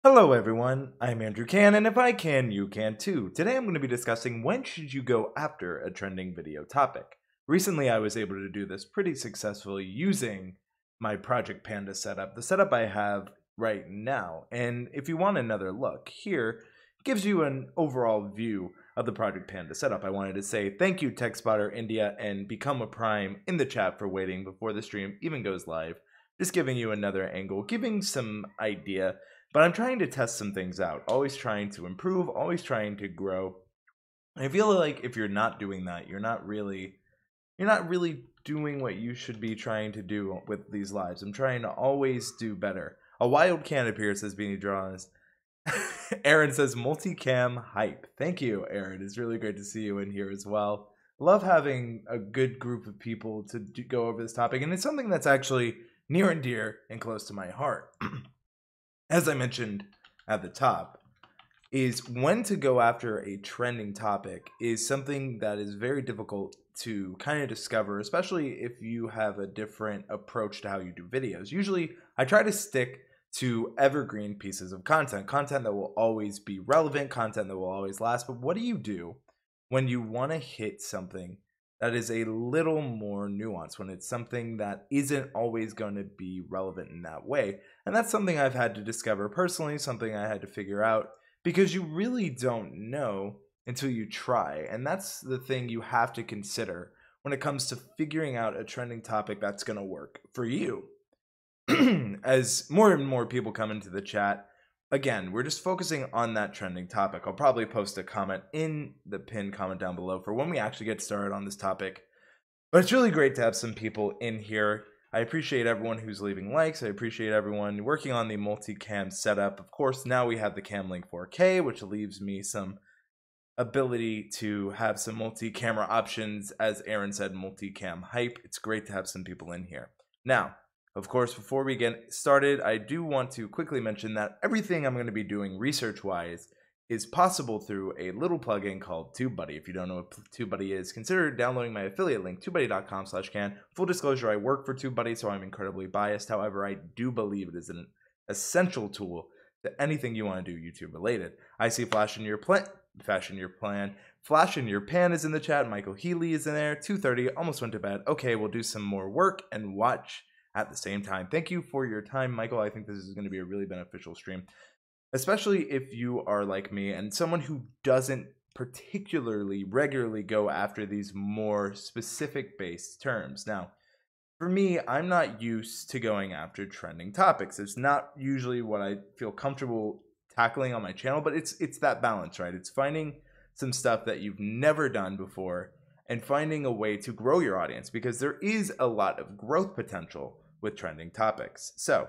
Hello everyone, I'm Andrew Can, and if I can, you can too. Today I'm going to be discussing when should you go after a trending video topic. Recently I was able to do this pretty successfully using my Project Panda setup, the setup I have right now. And if you want another look, here gives you an overall view of the Project Panda setup. I wanted to say thank you TechSpotter India and Become a Prime in the chat for waiting before the stream even goes live. Just giving you another angle, giving some idea. But I'm trying to test some things out, always trying to improve, always trying to grow. And I feel like if you're not doing that, you're not really doing what you should be trying to do with these lives. I'm trying to always do better. A wild can appears as being drawn as Aaron says multicam hype. Thank you, Aaron. It's really great to see you in here as well. Love having a good group of people to go over this topic, and it's something that's actually near and dear and close to my heart. As I mentioned at the top, is when to go after a trending topic is something that is very difficult to kind of discover, especially if you have a different approach to how you do videos. Usually, I try to stick to evergreen pieces of content that will always be relevant, content that will always last. But what do you do when you want to hit something that is a little more nuanced, when it's something that isn't always going to be relevant in that way? And that's something I've had to discover personally, something I had to figure out, because you really don't know until you try. And that's the thing you have to consider when it comes to figuring out a trending topic that's going to work for you. As more and more people come into the chat, again, we're just focusing on that trending topic. I'll probably post a comment in the pinned comment down below for when we actually get started on this topic. But it's really great to have some people in here. I appreciate everyone who's leaving likes. I appreciate everyone working on the multicam setup. Of course, now we have the Camlink 4K, which leaves me some ability to have some multi-camera options. As Aaron said, multicam hype. It's great to have some people in here. Now, of course, before we get started, I do want to quickly mention that everything I'm going to be doing research-wise is possible through a little plugin called TubeBuddy. If you don't know what TubeBuddy is, consider downloading my affiliate link, tubebuddy.com/can. Full disclosure, I work for TubeBuddy, so I'm incredibly biased. However, I do believe it is an essential tool to anything you want to do YouTube related. I see Flash in your plan. Flash in your pan is in the chat. Michael Healy is in there. 2:30, almost went to bed. Okay, we'll do some more work and watch at the same time. Thank you for your time, Michael. I think this is going to be a really beneficial stream, especially if you are like me and someone who doesn't particularly regularly go after these more specific based terms. Now, for me, I'm not used to going after trending topics. It's not usually what I feel comfortable tackling on my channel, but it's that balance, right? It's finding some stuff that you've never done before and finding a way to grow your audience, because there is a lot of growth potential with trending topics. So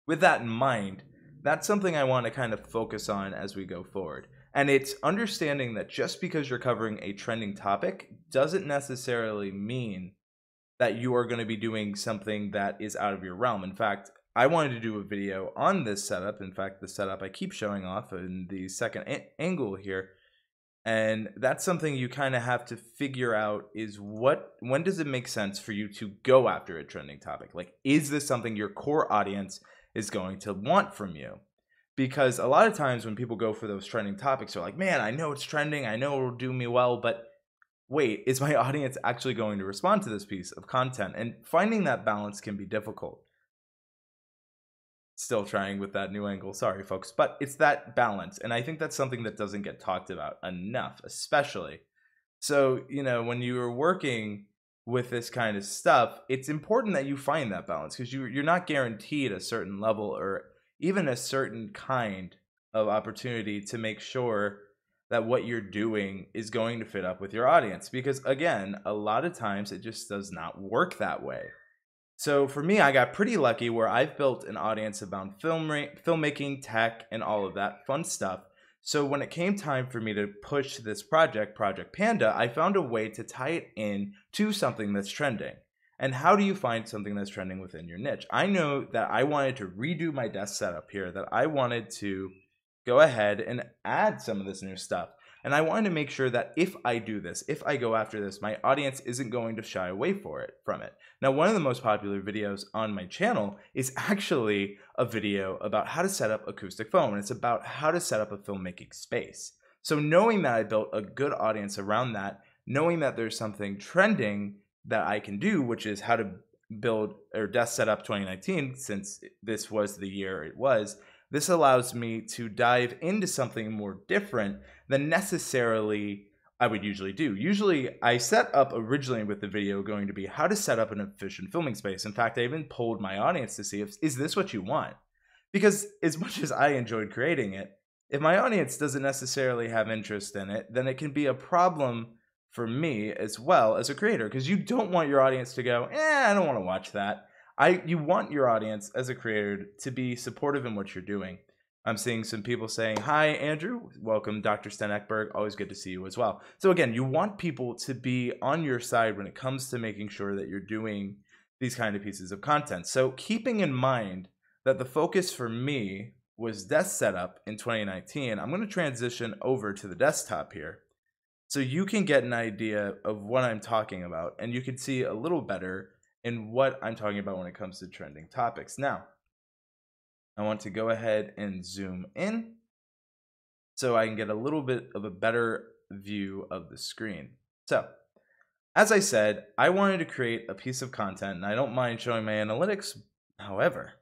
with that in mind, that's something I want to kind of focus on as we go forward. And it's understanding that just because you're covering a trending topic doesn't necessarily mean that you are going to be doing something that is out of your realm. In fact, I wanted to do a video on this setup. In fact, the setup I keep showing off in the second angle here. And that's something you kind of have to figure out is when does it make sense for you to go after a trending topic? Like, is this something your core audience is going to want from you? Because a lot of times when people go for those trending topics, they're like, man, I know it's trending, I know it'll do me well, but wait, is my audience actually going to respond to this piece of content? And finding that balance can be difficult. Still trying with that new angle, sorry folks, but it's that balance, and I think that's something that doesn't get talked about enough, especially. So, you know, when you're working with this kind of stuff, it's important that you find that balance, because you're not guaranteed a certain level or even a certain kind of opportunity to make sure that what you're doing is going to fit up with your audience, because again, a lot of times it just does not work that way. So for me, I got pretty lucky where I've built an audience about filmmaking, tech, and all of that fun stuff. So when it came time for me to push this project, Project Panda, I found a way to tie it in to something that's trending. And how do you find something that's trending within your niche? I know that I wanted to redo my desk setup here, that I wanted to go ahead and add some of this new stuff. And I wanted to make sure that if I do this, if I go after this, my audience isn't going to shy away from it. Now, one of the most popular videos on my channel is actually a video about how to set up acoustic foam, and it's about how to set up a filmmaking space. So knowing that I built a good audience around that, knowing that there's something trending that I can do, which is how to build or desk setup 2019, since this was the year it was, this allows me to dive into something more different than necessarily I would usually do. Usually I set up originally with the video going to be how to set up an efficient filming space. In fact, I even polled my audience to see is this what you want? Because as much as I enjoyed creating it, if my audience doesn't necessarily have interest in it, then it can be a problem for me as well as a creator, because you don't want your audience to go, I don't want to watch that. You want your audience as a creator to be supportive in what you're doing. I'm seeing some people saying, hi, Andrew. Welcome, Dr. Sten Ekberg. Always good to see you as well. So again, you want people to be on your side when it comes to making sure that you're doing these kind of pieces of content. So keeping in mind that the focus for me was desk setup in 2019, I'm going to transition over to the desktop here so you can get an idea of what I'm talking about, and you can see a little better in what I'm talking about when it comes to trending topics. Now, I want to go ahead and zoom in so I can get a little bit of a better view of the screen. So, as I said, I wanted to create a piece of content, and I don't mind showing my analytics. However,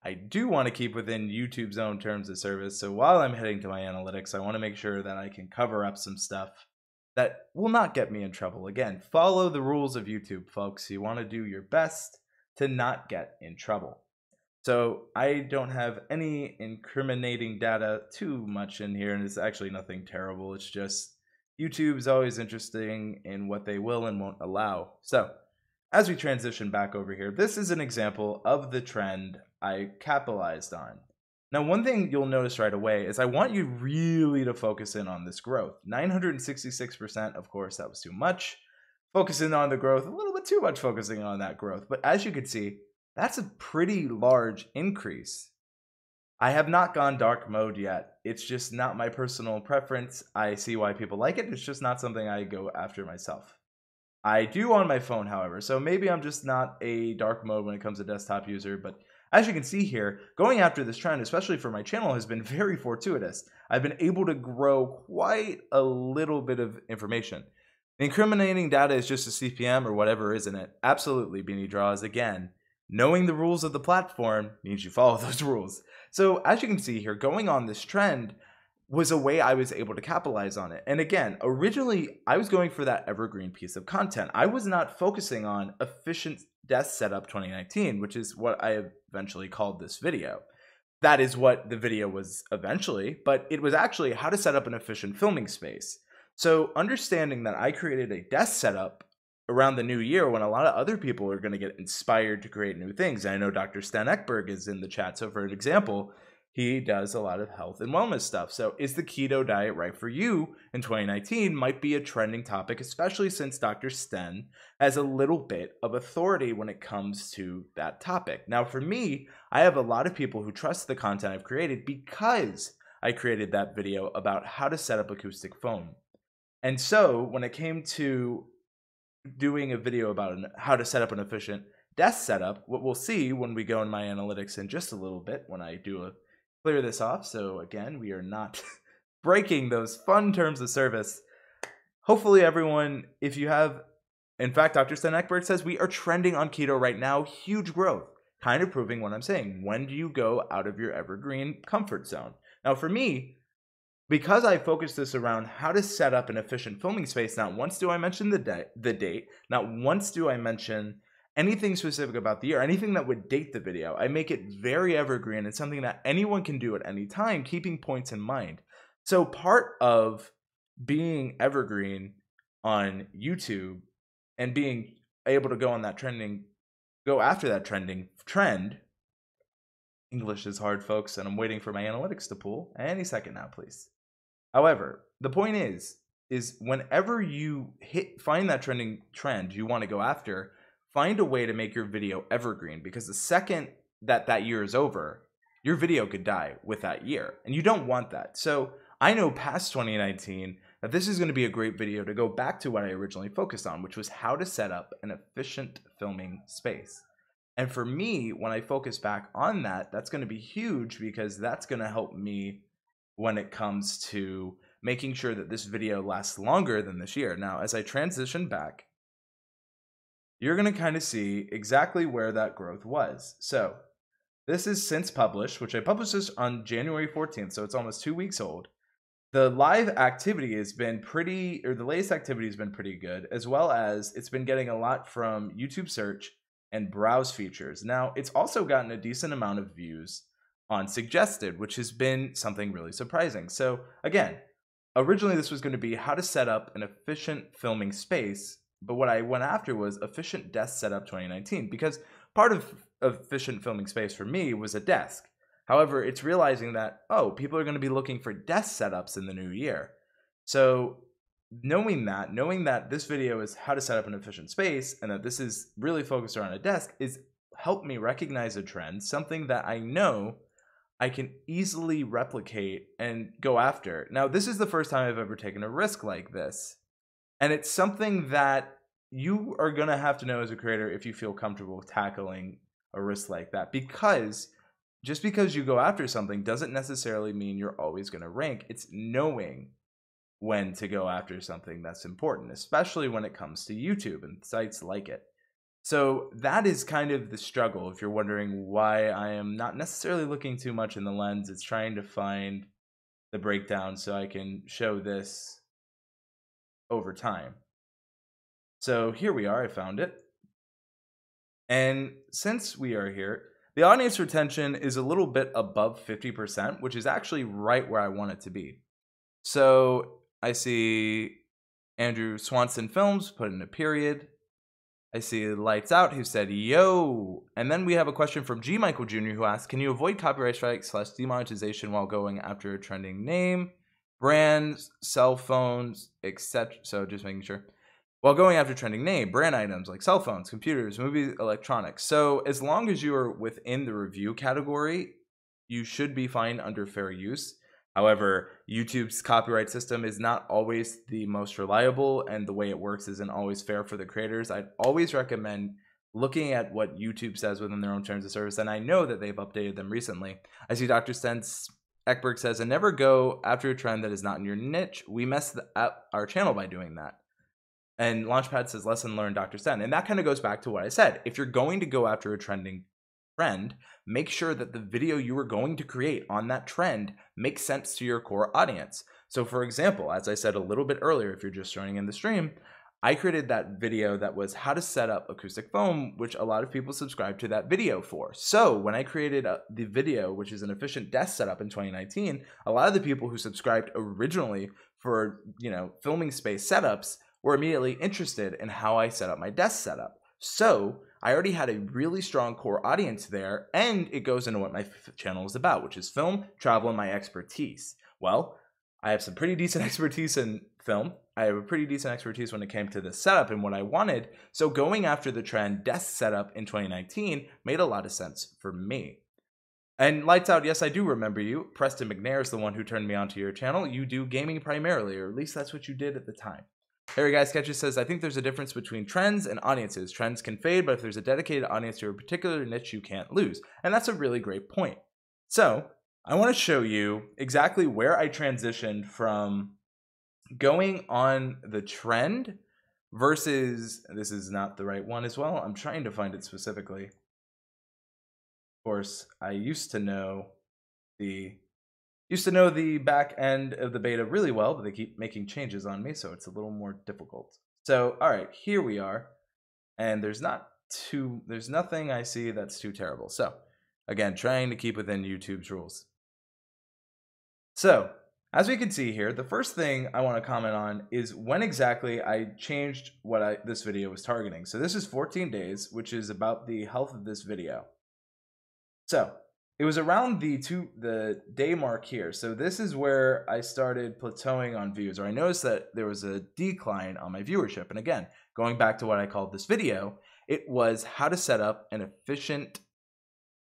I do want to keep within YouTube's own terms of service. So while I'm heading to my analytics, I want to make sure that I can cover up some stuff that will not get me in trouble. Again, follow the rules of YouTube, folks. You want to do your best to not get in trouble. So I don't have any incriminating data too much in here, and it's actually nothing terrible. It's just YouTube's always interesting in what they will and won't allow. So as we transition back over here, this is an example of the trend I capitalized on. Now, one thing you'll notice right away is I want you really to focus in on this growth. 966%, of course, that was too much. Focusing on the growth, a little bit too much focusing on that growth. But as you can see, that's a pretty large increase. I have not gone dark mode yet. It's just not my personal preference. I see why people like it. It's just not something I go after myself. I do on my phone, however, so maybe I'm just not a dark mode when it comes to desktop user, but as you can see here, going after this trend, especially for my channel, has been very fortuitous. I've been able to grow quite a little bit of information. The incriminating data is just a CPM or whatever, isn't it? Absolutely, Beanie Draws. Again, knowing the rules of the platform means you follow those rules. So as you can see here, going on this trend was a way I was able to capitalize on it. And again, originally, I was going for that evergreen piece of content. I was not focusing on efficient desk setup 2019, which is what I eventually called this video. That is what the video was eventually, but it was actually how to set up an efficient filming space. So understanding that I created a desk setup around the new year when a lot of other people are going to get inspired to create new things. And I know Dr. Sten Ekberg is in the chat. So for an example, he does a lot of health and wellness stuff. So is the keto diet right for you in 2019 might be a trending topic, especially since Dr. Sten has a little bit of authority when it comes to that topic. Now, for me, I have a lot of people who trust the content I've created because I created that video about how to set up acoustic foam. And so when it came to doing a video about how to set up an efficient desk setup, what we'll see when we go in my analytics in just a little bit when I do clear this off. So again, we are not breaking those fun terms of service. Hopefully everyone, if you have, in fact, Dr. Sten Ekberg says we are trending on keto right now, huge growth, kind of proving what I'm saying. When do you go out of your evergreen comfort zone? Now for me, because I focused this around how to set up an efficient filming space, not once do I mention the date, not once do I mention anything specific about the year, anything that would date the video. I make it very evergreen and something that anyone can do at any time, keeping points in mind. So part of being evergreen on YouTube and being able to go on that go after that trending trend, English is hard, folks, and I'm waiting for my analytics to pull any second now, please. However, the point is whenever you find that trending trend you want to go after, find a way to make your video evergreen, because the second that year is over, your video could die with that year, and you don't want that. So I know past 2019 that this is going to be a great video to go back to what I originally focused on, which was how to set up an efficient filming space. And for me, when I focus back on that, that's going to be huge because that's going to help me when it comes to making sure that this video lasts longer than this year. Now, as I transition back, you're going to kind of see exactly where that growth was. So this is since published, which I published this on January 14th, so it's almost 2 weeks old. The live activity has been the latest activity has been pretty good, as well as it's been getting a lot from YouTube search and browse features. Now, it's also gotten a decent amount of views on suggested, which has been something really surprising. So again, originally this was going to be how to set up an efficient filming space, but what I went after was efficient desk setup 2019, because part of efficient filming space for me was a desk. However, it's realizing that, oh, people are going to be looking for desk setups in the new year. So knowing that this video is how to set up an efficient space and that this is really focused around a desk is helped me recognize a trend, something that I know I can easily replicate and go after. Now, this is the first time I've ever taken a risk like this. And it's something that you are going to have to know as a creator if you feel comfortable tackling a risk like that, because just because you go after something doesn't necessarily mean you're always going to rank. It's knowing when to go after something that's important, especially when it comes to YouTube and sites like it. So that is kind of the struggle. If you're wondering why I am not necessarily looking too much in the lens, it's trying to find the breakdown so I can show this over time. So here we are, I found it. And since we are here, the audience retention is a little bit above 50%, which is actually right where I want it to be. So I see Andrew Swanson Films put in a period. I see Lights Out who said, yo. And then we have a question from G. Michael Jr. who asked, can you avoid copyright strikes / demonetization while going after a trending name, brands, cell phones, etc.? So just making sure. While going after trending name, brand items like cell phones, computers, movie electronics. So as long as you are within the review category, you should be fine under fair use. However, YouTube's copyright system is not always the most reliable, and the way it works isn't always fair for the creators. I'd always recommend looking at what YouTube says within their own terms of service, and I know that they've updated them recently. I see Dr. Stentz Ekberg says, and never go after a trend that is not in your niche. We mess up our channel by doing that. And Launchpad says, lesson learned, Dr. Sten. And that kind of goes back to what I said. If you're going to go after a trending trend, make sure that the video you are going to create on that trend makes sense to your core audience. So for example, as I said a little bit earlier, if you're just joining in the stream, I created that video that was how to set up acoustic foam, which a lot of people subscribed to that video for. So when I created the video, which is an efficient desk setup in 2019, a lot of the people who subscribed originally for, filming space setups were immediately interested in how I set up my desk setup. So I already had a really strong core audience there, and it goes into what my channel is about, which is film, travel, and my expertise. Well, I have some pretty decent expertise in film. I have a pretty decent expertise when it came to the setup and what I wanted. So going after the trend desk setup in 2019 made a lot of sense for me. And Lights Out, yes, I do remember you. Preston McNair is the one who turned me onto your channel. You do gaming primarily, or at least that's what you did at the time. Harry Guy Sketches says, I think there's a difference between trends and audiences. Trends can fade, but if there's a dedicated audience to a particular niche, you can't lose. And that's a really great point. So I want to show you exactly where I transitioned from going on the trend versus, this is not the right one as well. I'm trying to find it specifically. Of course, I used to know the back end of the beta really well, but they keep making changes on me, so it's a little more difficult. So, all right, here we are, and there's nothing I see that's too terrible. So, again, trying to keep within YouTube's rules. So, as we can see here, the first thing I want to comment on is when exactly I changed what this video was targeting. So this is 14 days, which is about the health of this video. So it was around the day mark here. So this is where I started plateauing on views, or I noticed that there was a decline on my viewership. And again, going back to what I called this video, it was how to set up an efficient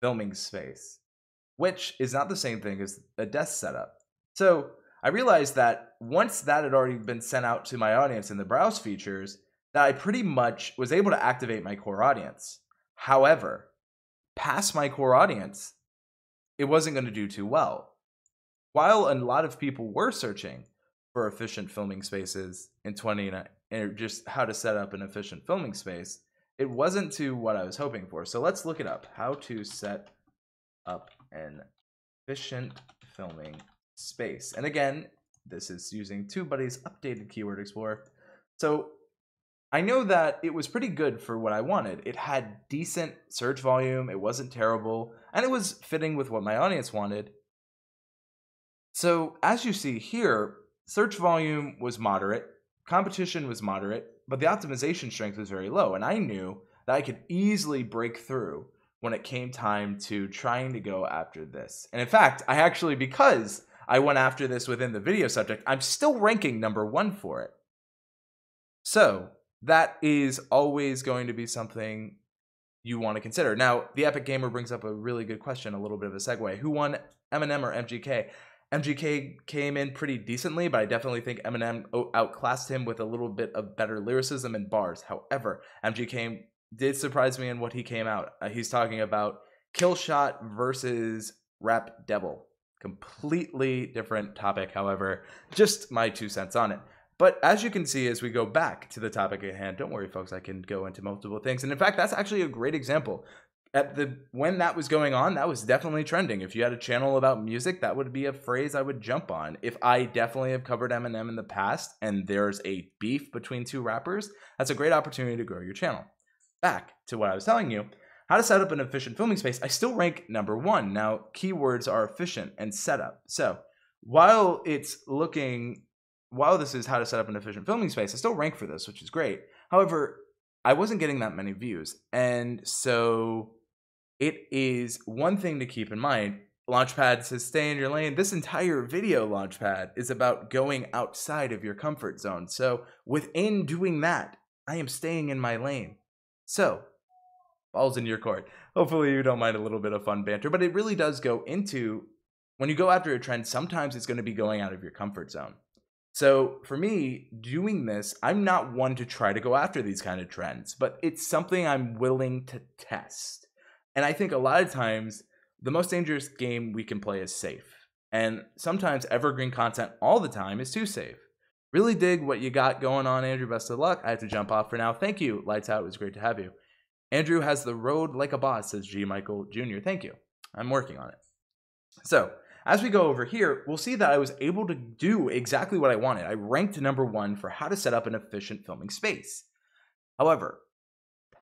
filming space, which is not the same thing as a desk setup. So I realized that once that had already been sent out to my audience in the browse features, that I pretty much was able to activate my core audience. However, past my core audience, it wasn't going to do too well. While a lot of people were searching for efficient filming spaces in 2019, and just how to set up an efficient filming space, it wasn't to what I was hoping for. So let's look it up. How to set up an efficient filming space. And again, this is using TubeBuddy's updated Keyword Explorer. So I know that it was pretty good for what I wanted. It had decent search volume, it wasn't terrible, and it was fitting with what my audience wanted. So as you see here, search volume was moderate, competition was moderate, but the optimization strength was very low, and I knew that I could easily break through when it came time to trying to go after this. And in fact, I actually, because I went after this within the video subject, I'm still ranking #1 for it. So that is always going to be something you want to consider. Now, the Epic Gamer brings up a really good question, a little bit of a segue. Who won, Eminem or MGK? MGK came in pretty decently, but I definitely think Eminem outclassed him with a little bit of better lyricism and bars. However, MGK did surprise me in what he came out. He's talking about Killshot versus Rap Devil. Completely different topic, however, just my 2 cents on it. But as you can see, as we go back to the topic at hand, don't worry, folks, I can go into multiple things. And in fact, that's actually a great example. When that was going on, that was definitely trending. If you had a channel about music, that would be a phrase I would jump on. If I definitely have covered Eminem in the past and there's a beef between 2 rappers, that's a great opportunity to grow your channel. Back to what I was telling you, how to set up an efficient filming space. I still rank #1. Now, keywords are efficient and setup. So while this is how to set up an efficient filming space, I still rank for this, which is great. However, I wasn't getting that many views. And so it is one thing to keep in mind. Launchpad says stay in your lane. This entire video, Launchpad, is about going outside of your comfort zone. So within doing that, I am staying in my lane. So, ball's in your court. Hopefully you don't mind a little bit of fun banter, but it really does go into, when you go after a trend, sometimes it's going to be going out of your comfort zone. So for me, doing this, I'm not one to try to go after these kind of trends, but it's something I'm willing to test. And I think a lot of times, the most dangerous game we can play is safe. And sometimes evergreen content all the time is too safe. Really dig what you got going on, Andrew. Best of luck. I have to jump off for now. Thank you. Lights out. It was great to have you. Andrew has the road like a boss, says G. Michael Jr. Thank you. I'm working on it. So, as we go over here, we'll see that I was able to do exactly what I wanted. I ranked #1 for how to set up an efficient filming space. However,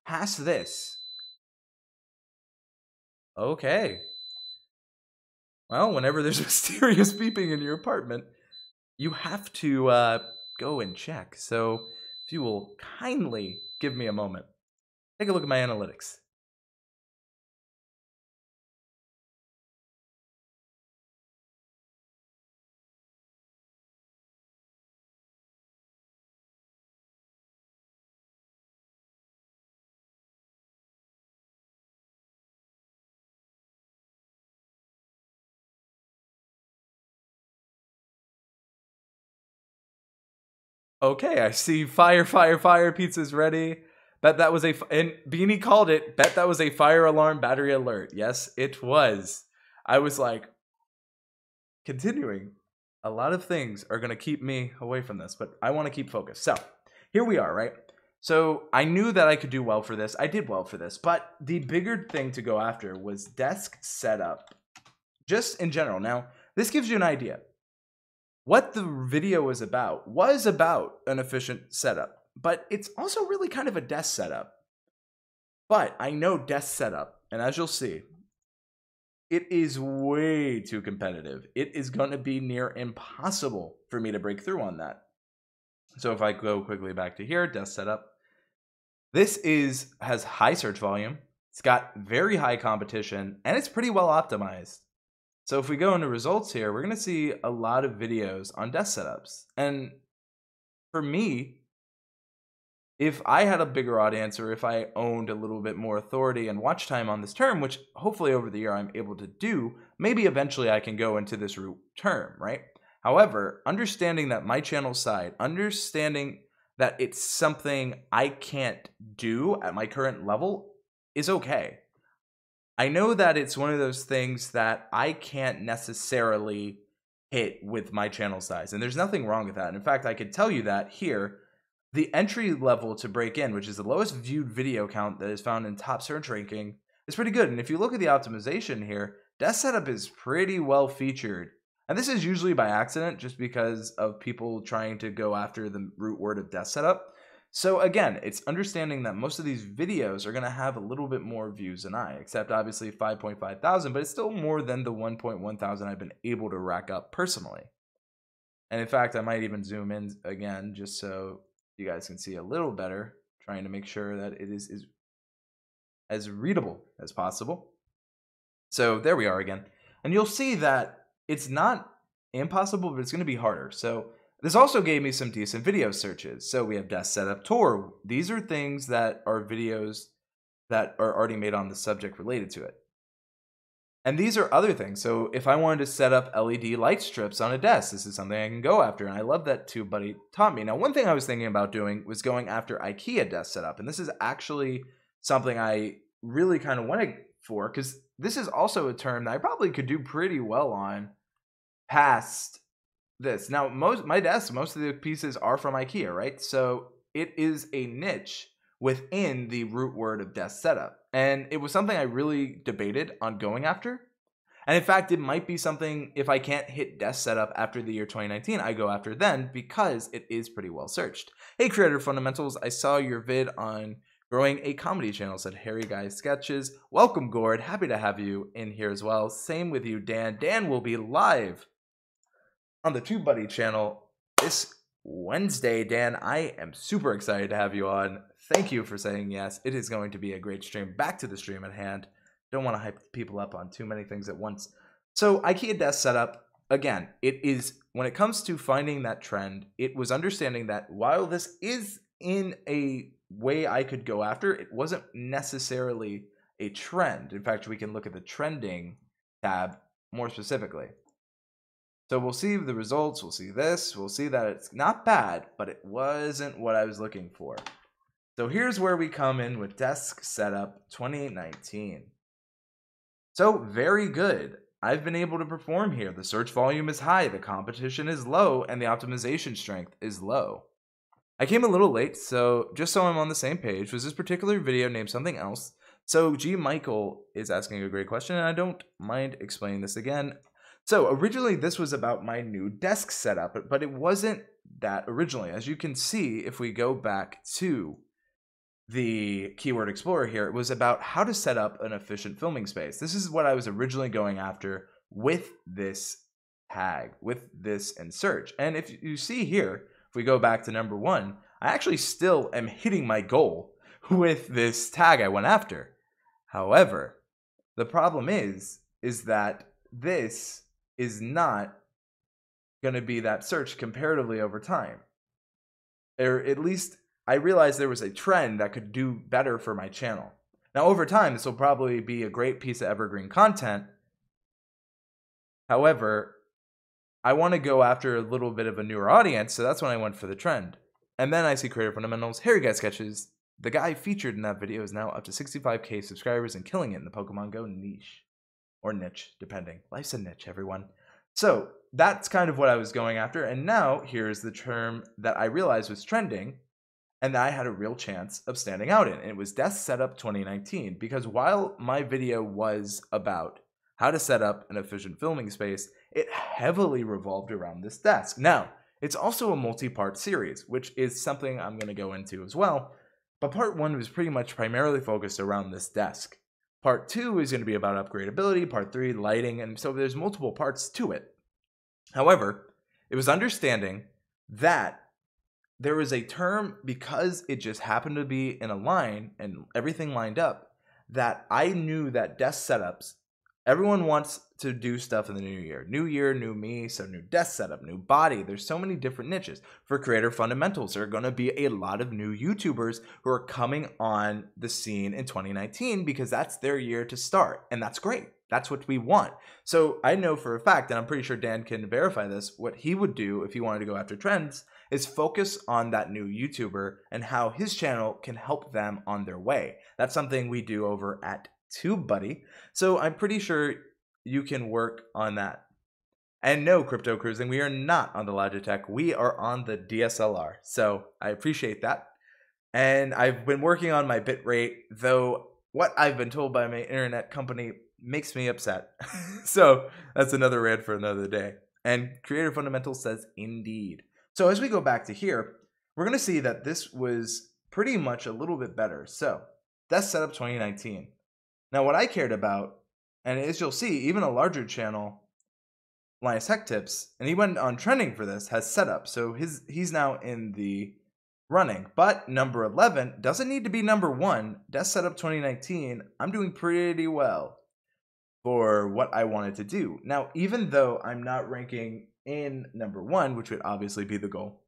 past this, okay. Well, whenever there's mysterious beeping in your apartment, you have to go and check. So if you will kindly give me a moment, take a look at my analytics. Okay, I see fire pizza's ready. Bet that was and Beanie called it. Bet that was a fire alarm battery alert. Yes, it was. I was like, continuing. A lot of things are going to keep me away from this, but I want to keep focused. So here we are, right? So I knew that I could do well for this. I did well for this, but the bigger thing to go after was desk setup, just in general. Now, this gives you an idea. What the video was about an efficient setup, but it's also really kind of a desk setup. But I know desk setup, and as you'll see, it is way too competitive. It is going to be near impossible for me to break through on that. So if I go quickly back to here, desk setup, this has high search volume. It's got very high competition, and it's pretty well optimized. So if we go into results here, we're going to see a lot of videos on desk setups. And for me, if I had a bigger audience, or if I owned a little bit more authority and watch time on this term, which hopefully over the year I'm able to do, maybe eventually I can go into this root term, right? However, understanding that my channel side, understanding that it's something I can't do at my current level is okay. I know that it's one of those things that I can't necessarily hit with my channel size, and there's nothing wrong with that. And in fact, I could tell you that here, the entry level to break in, which is the lowest viewed video count that is found in top search ranking, is pretty good. And if you look at the optimization here, desk setup is pretty well featured. And this is usually by accident, just because of people trying to go after the root word of desk setup. So again, it's understanding that most of these videos are going to have a little bit more views than I, except obviously 5.5 thousand, but it's still more than the 1.1 thousand I've been able to rack up personally. And in fact, I might even zoom in again just so you guys can see a little better, trying to make sure that it is as readable as possible. So there we are again. And you'll see that it's not impossible, but it's going to be harder. So this also gave me some decent video searches. So we have desk setup tour. These are things that are videos that are already made on the subject related to it. And these are other things. So if I wanted to set up LED light strips on a desk, this is something I can go after. And I love that TubeBuddy taught me. Now, one thing I was thinking about doing was going after IKEA desk setup. And this is actually something I really kind of went for, because this is also a term that I probably could do pretty well on past this. Now, most of the pieces are from IKEA, right? So it is a niche within the root word of desk setup. And it was something I really debated on going after. And in fact, it might be something, if I can't hit desk setup after the year 2019, I go after then, because it is pretty well searched. Hey, Creator Fundamentals, I saw your vid on growing a comedy channel, said Harry Guy Sketches. Welcome, Gord. Happy to have you in here as well. Same with you, Dan. Dan will be live on the TubeBuddy channel this Wednesday. Dan, I am super excited to have you on. Thank you for saying yes. It is going to be a great stream. Back to the stream at hand. Don't want to hype people up on too many things at once. So IKEA desk setup, again, it is, when it comes to finding that trend, it was understanding that while this is in a way I could go after, it wasn't necessarily a trend. In fact, we can look at the trending tab more specifically. So we'll see the results, we'll see this, we'll see that it's not bad, but it wasn't what I was looking for. So here's where we come in with desk setup 2019. So very good. I've been able to perform here. The search volume is high, the competition is low, and the optimization strength is low. I came a little late, so just so I'm on the same page, was this particular video named something else? So G. Michael is asking a great question, and I don't mind explaining this again. So originally this was about my new desk setup, but it wasn't that originally. As you can see, if we go back to the Keyword Explorer here, it was about how to set up an efficient filming space. This is what I was originally going after with this tag, with this in search. And if you see here, if we go back to number 1, I actually still am hitting my goal with this tag I went after. However, the problem is that this is not going to be that search comparatively over time. Or at least I realized there was a trend that could do better for my channel. Now, over time, this will probably be a great piece of evergreen content. However, I want to go after a little bit of a newer audience, so that's when I went for the trend. And then I see Creator Fundamentals, Harry Guy Sketches. The guy featured in that video is now up to 65K subscribers and killing it in the Pokemon Go niche. Or niche, depending. Life's a niche, everyone. So that's kind of what I was going after. And now here's the term that I realized was trending and that I had a real chance of standing out in. And it was Desk Setup 2019. Because while my video was about how to set up an efficient filming space, it heavily revolved around this desk. Now, it's also a multi-part series, which is something I'm going to go into as well. But part 1 was pretty much primarily focused around this desk. Part 2 is going to be about upgradability, part 3, lighting, and so there's multiple parts to it. However, it was understanding that there was a term, because it just happened to be in a line and everything lined up, that I knew that desk setups, everyone wants to do stuff in the new year. New year, new me, so new desk setup, new body. There's so many different niches. For Creator Fundamentals, there are going to be a lot of new YouTubers who are coming on the scene in 2019 because that's their year to start. And that's great. That's what we want. So I know for a fact, and I'm pretty sure Dan can verify this, what he would do if he wanted to go after trends is focus on that new YouTuber and how his channel can help them on their way. That's something we do over at TubeBuddy. So I'm pretty sure you can work on that. And no, Crypto Cruising, we are not on the Logitech. We are on the DSLR. So I appreciate that. And I've been working on my bitrate, though what I've been told by my internet company makes me upset. So that's another rant for another day. And Creator Fundamentals says indeed. So as we go back to here, we're going to see that this was pretty much a little bit better. So Desk Setup 2019. Now what I cared about, and as you'll see, even a larger channel, Linus Tech Tips, and he went on trending for this, has setup. So he's now in the running. But number 11 doesn't need to be number 1. Desk Setup 2019, I'm doing pretty well for what I wanted to do. Now, even though I'm not ranking in number 1, which would obviously be the goal,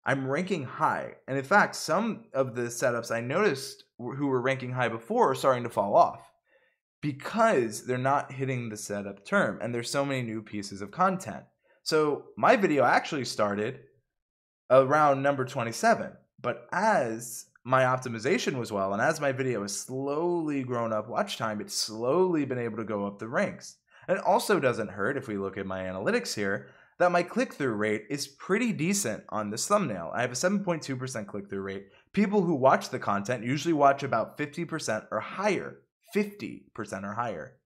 I'm ranking high. And in fact, some of the setups I noticed who were ranking high before are starting to fall off because they're not hitting the setup term and there's so many new pieces of content. So my video actually started around number 27, but as my optimization was well and as my video has slowly grown up watch time, it's slowly been able to go up the ranks. And it also doesn't hurt, if we look at my analytics here, that my click-through rate is pretty decent on this thumbnail. I have a 7.2% click-through rate. People who watch the content usually watch about 50% or higher. 50% or higher.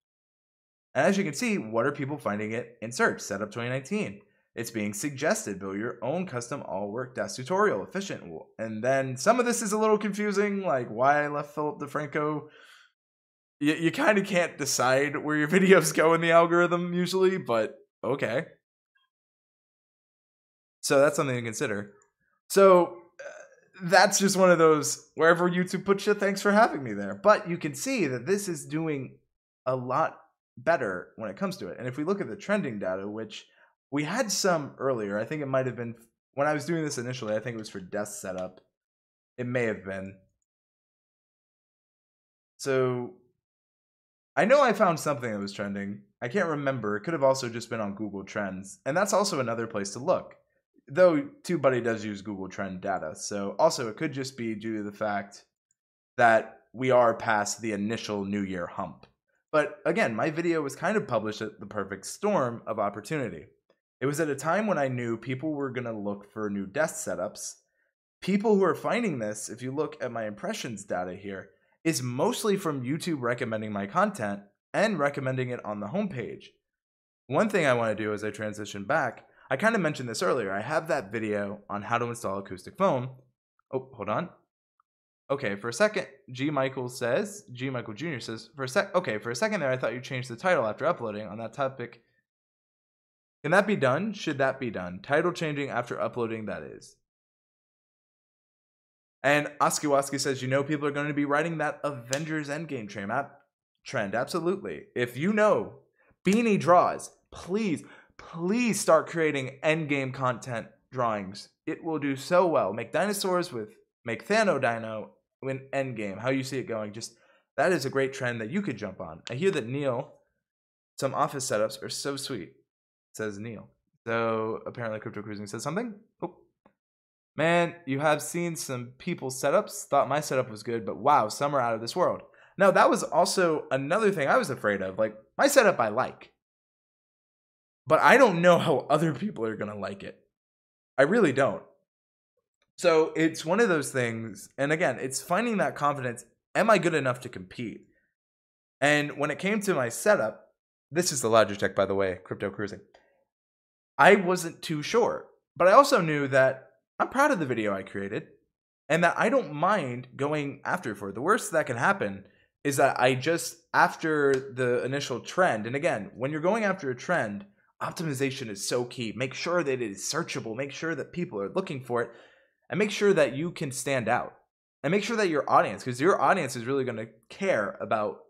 And as you can see, what are people finding it in search? Setup 2019. It's being suggested, build your own custom all-work desk tutorial, efficient. And then some of this is a little confusing, like why I left Philip DeFranco. You kind of can't decide where your videos go in the algorithm usually, but okay. So that's something to consider. So that's just one of those, wherever YouTube puts you, thanks for having me there. But you can see that this is doing a lot better when it comes to it. And if we look at the trending data, which we had some earlier, I think it might have been, when I was doing this initially, I think it was for desk setup. It may have been. So I know I found something that was trending. I can't remember. It could have also just been on Google Trends. And that's also another place to look. Though TubeBuddy does use Google Trend data. So also it could just be due to the fact that we are past the initial New Year hump. But again, my video was kind of published at the perfect storm of opportunity. It was at a time when I knew people were going to look for new desk setups. People who are finding this, if you look at my impressions data here, is mostly from YouTube recommending my content and recommending it on the homepage. One thing I want to do as I transition back, I kind of mentioned this earlier. I have that video on how to install acoustic foam. Oh, hold on. Okay, for a second, G. Michael Jr. says, for a second there, I thought you changed the title after uploading on that topic. Can that be done? Should that be done? Title changing after uploading, that is. And Oskiwaski says, people are going to be writing that Avengers Endgame trend. Absolutely. If you know Beanie Draws, please start creating Endgame content drawings. It will do so well. Make dinosaurs make Thanodino in Endgame. How you see it going. That is a great trend that you could jump on. I hear that Neil, some office setups are so sweet, says Neil. So apparently Crypto Cruising says something. Oh. Man, you have seen some people's setups. Thought my setup was good, but wow, some are out of this world. Now, that was also another thing I was afraid of. Like, my setup I like. But I don't know how other people are going to like it. I really don't. So it's one of those things. And again, it's finding that confidence. Am I good enough to compete? And when it came to my setup, this is the Logitech, by the way, Crypto Cruising. I wasn't too sure. But I also knew that I'm proud of the video I created. And that I don't mind going after for it. The worst that can happen is that after the initial trend, and again, when you're going after a trend, optimization is so key. Make sure that it is searchable. Make sure that people are looking for it. And make sure that you can stand out. And make sure that your audience, because your audience is really going to care about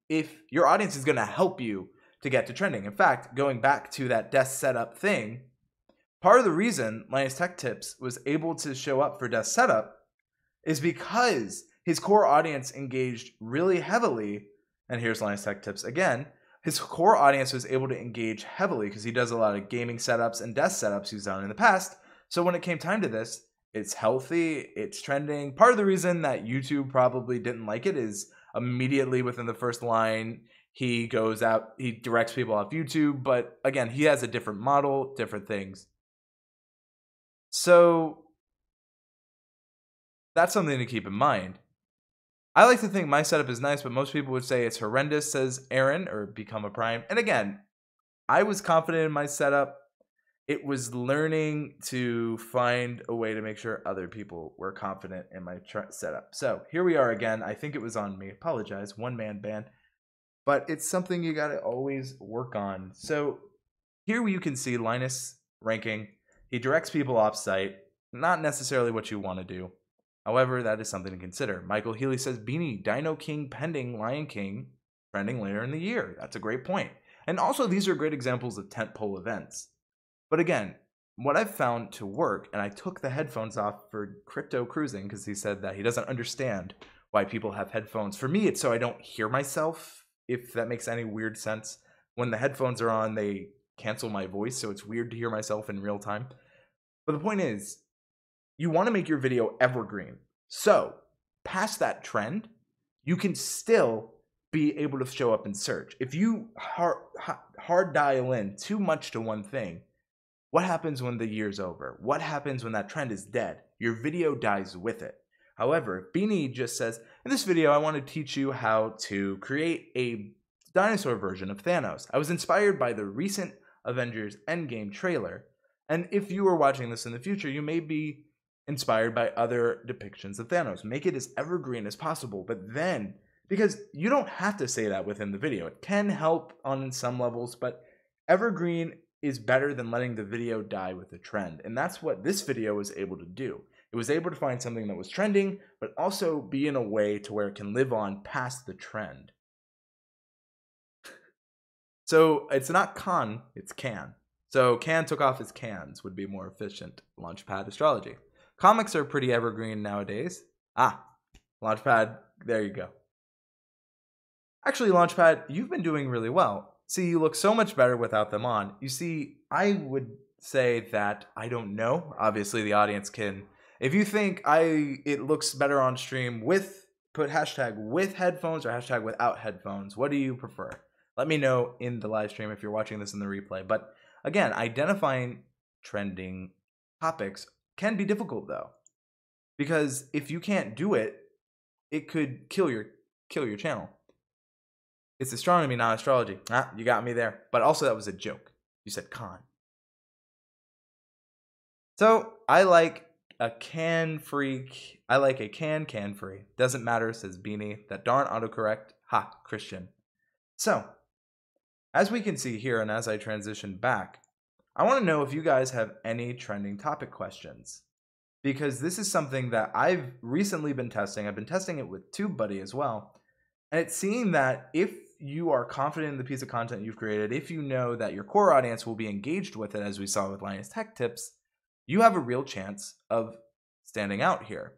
if your audience is going to help you to get to trending. In fact, going back to that desk setup thing, part of the reason Linus Tech Tips was able to show up for desk setup is because his core audience engaged really heavily, and here's Linus Tech Tips again, his core audience was able to engage heavily because he does a lot of gaming setups and desk setups he's done in the past. So when it came time to this, it's healthy, it's trending. Part of the reason that YouTube probably didn't like it is immediately within the first line, he goes out, he directs people off YouTube. But again, he has a different model, different things. So that's something to keep in mind. I like to think my setup is nice, but most people would say it's horrendous, says Aaron, or Become a Prime. And again, I was confident in my setup. It was learning to find a way to make sure other people were confident in my setup. So here we are again. I think it was on me. Apologize. One-man band. But it's something you got to always work on. So here you can see Linus ranking. He directs people off-site. Not necessarily what you want to do. However, that is something to consider. Michael Healy says, Beanie, Dino King pending, Lion King trending later in the year. That's a great point. And also, these are great examples of tentpole events. But again, what I've found to work, and I took the headphones off for Crypto Cruising because he said that he doesn't understand why people have headphones. For me, it's so I don't hear myself, if that makes any weird sense. When the headphones are on, they cancel my voice, so it's weird to hear myself in real time. But the point is, you want to make your video evergreen. So, past that trend, you can still be able to show up in search. If you hard dial in too much to one thing, what happens when the year's over? What happens when that trend is dead? Your video dies with it. However, Beanie just says, in this video, I want to teach you how to create a dinosaur version of Thanos. I was inspired by the recent Avengers Endgame trailer. And if you are watching this in the future, you may be inspired by other depictions of Thanos. Make it as evergreen as possible. But then, because you don't have to say that within the video. It can help on some levels, but evergreen is better than letting the video die with the trend. And that's what this video was able to do. It was able to find something that was trending, but also be in a way to where it can live on past the trend. So it's not con, it's can. So can took off his cans would be more efficient. Launchpad astrology. Comics are pretty evergreen nowadays. Launchpad, there you go. Actually, Launchpad, you've been doing really well. See, you look so much better without them on. You see, I would say that I don't know. Obviously, the audience can. If you think it looks better on stream with, put hashtag with headphones or hashtag without headphones. What do you prefer? Let me know in the live stream if you're watching this in the replay. But again, identifying trending topics can be difficult though, because if you can't do it, it could kill your channel. It's astronomy, not astrology. You got me there. But also that was a joke. You said con. So I like a can freak. I like a can free. Doesn't matter, says Beanie. That darn autocorrect. Ha, Christian. So, as we can see here, and as I transition back, I want to know if you guys have any trending topic questions. Because this is something that I've recently been testing. I've been testing it with TubeBuddy as well. And it's seeing that if you are confident in the piece of content you've created, if you know that your core audience will be engaged with it, as we saw with Linus Tech Tips, you have a real chance of standing out here.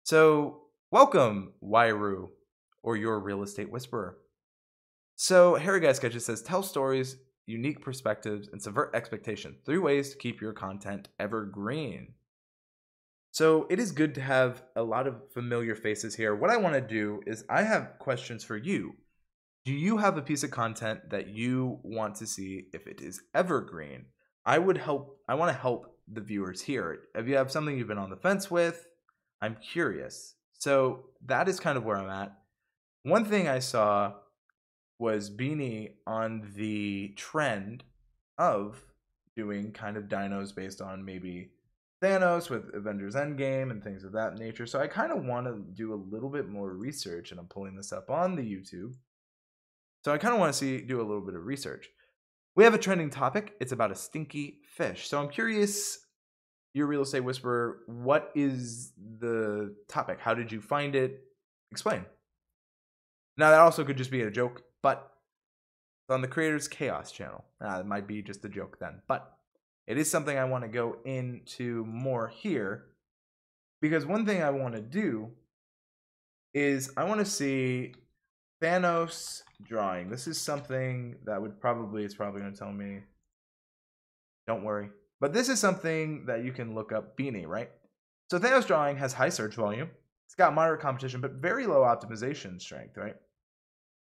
So welcome, Wairu, or your real estate whisperer. So Harry Guy Sketches says, tell stories, unique perspectives, and subvert expectations. 3 ways to keep your content evergreen. So it is good to have a lot of familiar faces here. What I want to do is I have questions for you. Do you have a piece of content that you want to see if it is evergreen? I want to help the viewers here. If you have something you've been on the fence with, I'm curious. So that is kind of where I'm at. One thing I saw was Beanie on the trend of doing kind of dinos based on maybe Thanos with Avengers Endgame and things of that nature. So I kind of want to do a little bit more research, and I'm pulling this up on the YouTube. So I kind of want to do a little bit of research. We have a trending topic. It's about a stinky fish. So I'm curious, your real estate whisperer, what is the topic? How did you find it? Explain. Now that also could just be a joke, but it's on the Creators Chaos channel. It might be just a joke then, but it is something I want to go into more here, because one thing I want to do is I want to see Thanos drawing. This is something that it's probably going to tell me, don't worry. But this is something that you can look up. Beanie, right? So Thanos drawing has high search volume. It's got moderate competition, but very low optimization strength, right?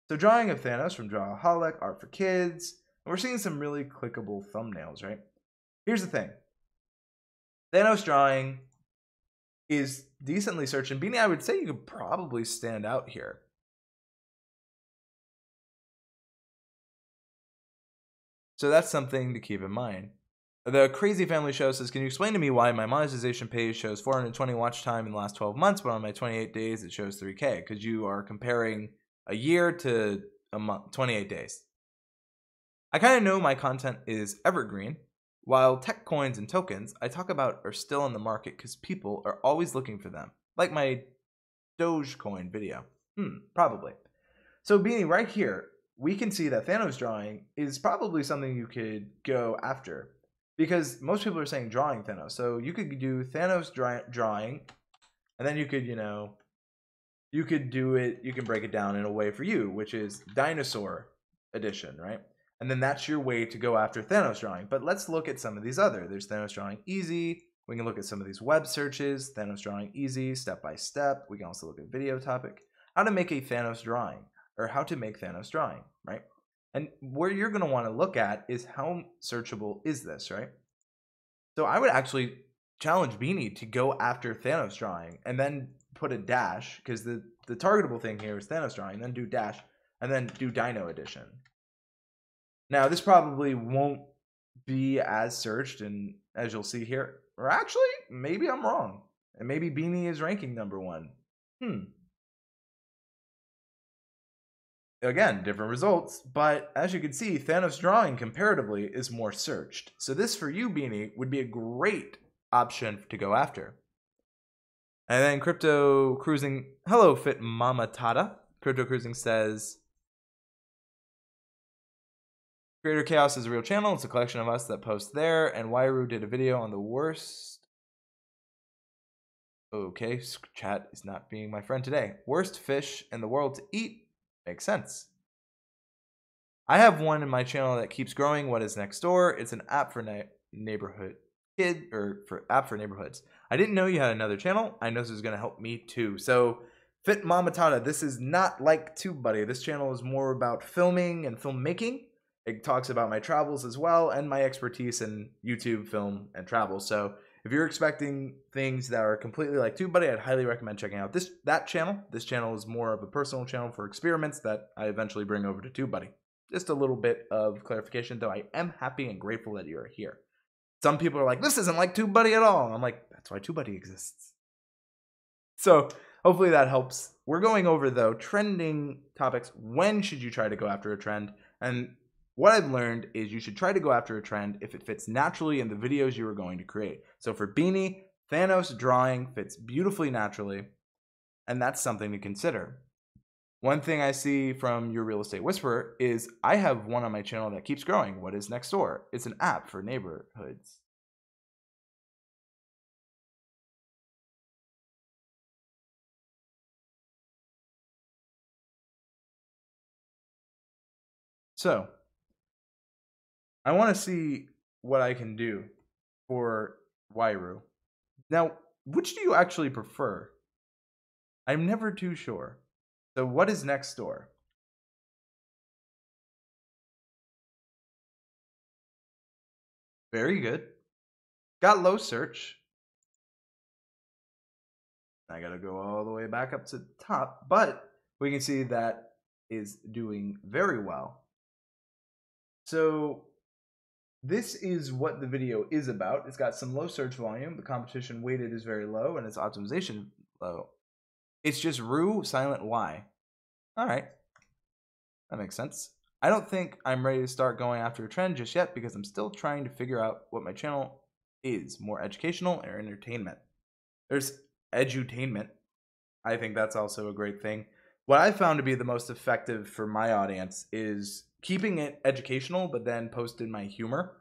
So drawing of Thanos from Drawaholic, Art for Kids, and we're seeing some really clickable thumbnails, right? Here's the thing. Thanos drawing is decently searched, and Beanie, I would say you could probably stand out here. So that's something to keep in mind. The Crazy Family Show says, can you explain to me why my monetization page shows 420 watch time in the last 12 months, but on my 28 days it shows 3K? Because you are comparing a year to a month, 28 days. I kind of know my content is evergreen, while tech coins and tokens I talk about are still in the market because people are always looking for them. Like my Dogecoin video. Probably. So Beanie, right here, we can see that Thanos drawing is probably something you could go after. Because most people are saying drawing Thanos. So you could do Thanos drawing, and then you could, you could do it, you can break it down in a way for you, which is Dinosaur Edition, right? And then that's your way to go after Thanos drawing. But let's look at some of these other. There's Thanos drawing easy. We can look at some of these web searches. Thanos drawing easy, step by step. We can also look at video topic. How to make a Thanos drawing, or how to make Thanos drawing, right? And where you're going to want to look at is how searchable is this, right? So I would actually challenge Beanie to go after Thanos drawing and then put a dash, because the targetable thing here is Thanos drawing, then do dash, and then do Dino Edition. Now, this probably won't be as searched, and as you'll see here, or actually, maybe I'm wrong, and maybe Beanie is ranking #1. Again, different results, but as you can see, Thanos drawing comparatively is more searched. So this for you, Beanie, would be a great option to go after. And then Crypto Cruising, hello Fit Mama Tata. Crypto Cruising says, Creator Chaos is a real channel. It's a collection of us that post there, and Wairu did a video on the worst. Okay, chat is not being my friend today. Worst fish in the world to eat. Makes sense. I have one in my channel that keeps growing. What is next door? It's an app for neighborhood kid, or for app for neighborhoods. I didn't know you had another channel. I know this is going to help me too. So Fit Mama Tata, this is not like TubeBuddy. This channel is more about filming and filmmaking. It talks about my travels as well and my expertise in YouTube, film, and travel. So if you're expecting things that are completely like TubeBuddy, I'd highly recommend checking out that channel. This channel is more of a personal channel for experiments that I eventually bring over to TubeBuddy. Just a little bit of clarification, though I am happy and grateful that you're here. Some people are like, this isn't like TubeBuddy at all. I'm like, that's why TubeBuddy exists. So hopefully that helps. We're going over, though, trending topics. When should you try to go after a trend? And what I've learned is you should try to go after a trend if it fits naturally in the videos you are going to create. So for Beanie, Thanos drawing fits beautifully naturally, and that's something to consider. One thing I see from Your Real Estate Whisperer is I have one on my channel that keeps growing. What is next door? It's an app for neighborhoods. So I want to see what I can do for Wairu. Now, which do you actually prefer? I'm never too sure. So what is next door? Very good. Got low search. I gotta go all the way back up to the top, but we can see that is doing very well. So this is what the video is about. It's got some low search volume. The competition weighted is very low, and its optimization low. It's just Rue, silent Y. All right. That makes sense. I don't think I'm ready to start going after a trend just yet because I'm still trying to figure out what my channel is, more educational or entertainment. There's edutainment. I think that's also a great thing. What I found to be the most effective for my audience is keeping it educational, but then posting my humor.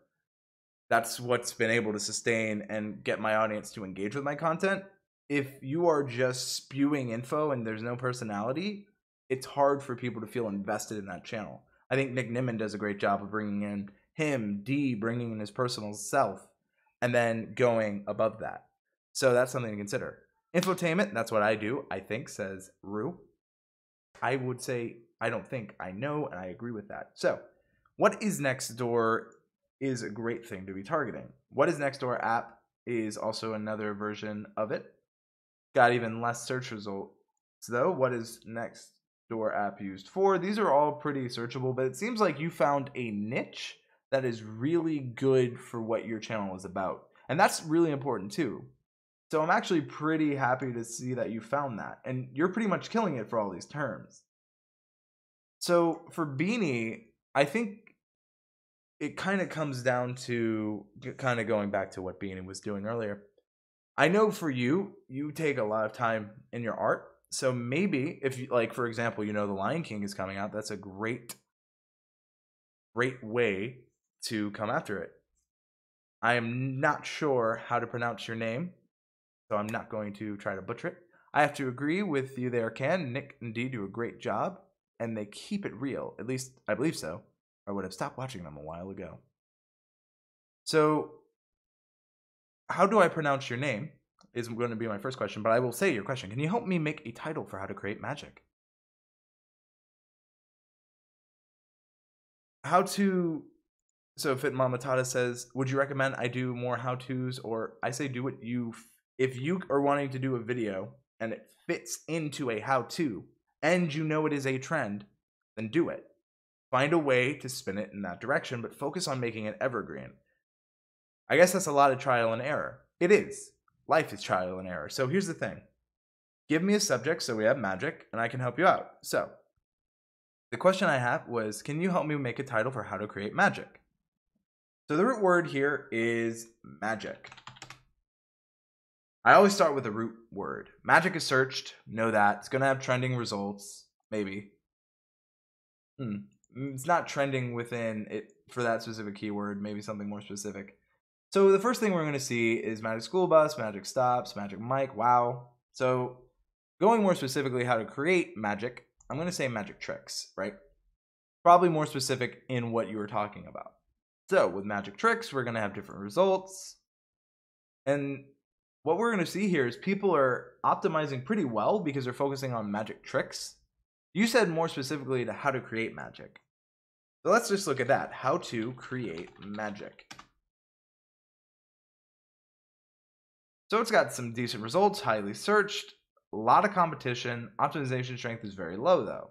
That's what's been able to sustain and get my audience to engage with my content. If you are just spewing info and there's no personality, it's hard for people to feel invested in that channel. I think Nick Nimmin does a great job of bringing in him, D bringing in his personal self, and then going above that. So that's something to consider. Infotainment, that's what I do, I think, says Rue. I would say, I don't think, I know, and I agree with that. So, what is Nextdoor is a great thing to be targeting. What is Nextdoor app is also another version of it. Got even less search results, though. What is Nextdoor app used for? These are all pretty searchable, but it seems like you found a niche that is really good for what your channel is about. And that's really important too. So I'm actually pretty happy to see that you found that. And you're pretty much killing it for all these terms. So for Beanie, I think it kind of comes down to kind of going back to what Beanie was doing earlier. I know for you, you take a lot of time in your art. So maybe if you, like, for example, you know, The Lion King is coming out. That's a great way to come after it. I am not sure how to pronounce your name, so I'm not going to try to butcher it. I have to agree with you there, Ken. Nick and Dee do a great job, and they keep it real. At least I believe so. I would have stopped watching them a while ago. So, how do I pronounce your name is going to be my first question, but I will say your question. Can you help me make a title for how to create magic? How to... So Fit Mamatata says, would you recommend I do more how-tos? Or I say do what you... If you are wanting to do a video and it fits into a how-to and you know it is a trend, then do it. Find a way to spin it in that direction, but focus on making it evergreen. I guess that's a lot of trial and error. It is. Life is trial and error. So here's the thing. Give me a subject, so we have magic, and I can help you out. So the question I have was, can you help me make a title for how to create magic? So the root word here is magic. I always start with the root word. Magic is searched. Know that. It's going to have trending results. Maybe. It's not trending within it for that specific keyword. Maybe something more specific. So the first thing we're going to see is Magic School Bus, Magic Stops, Magic Mike, wow. So going more specifically how to create magic, I'm going to say magic tricks, right? Probably more specific in what you were talking about. So with magic tricks, we're going to have different results. And what we're going to see here is people are optimizing pretty well because they're focusing on magic tricks. You said more specifically to how to create magic. So let's just look at that. How to create magic. So it's got some decent results, highly searched, a lot of competition. Optimization strength is very low though.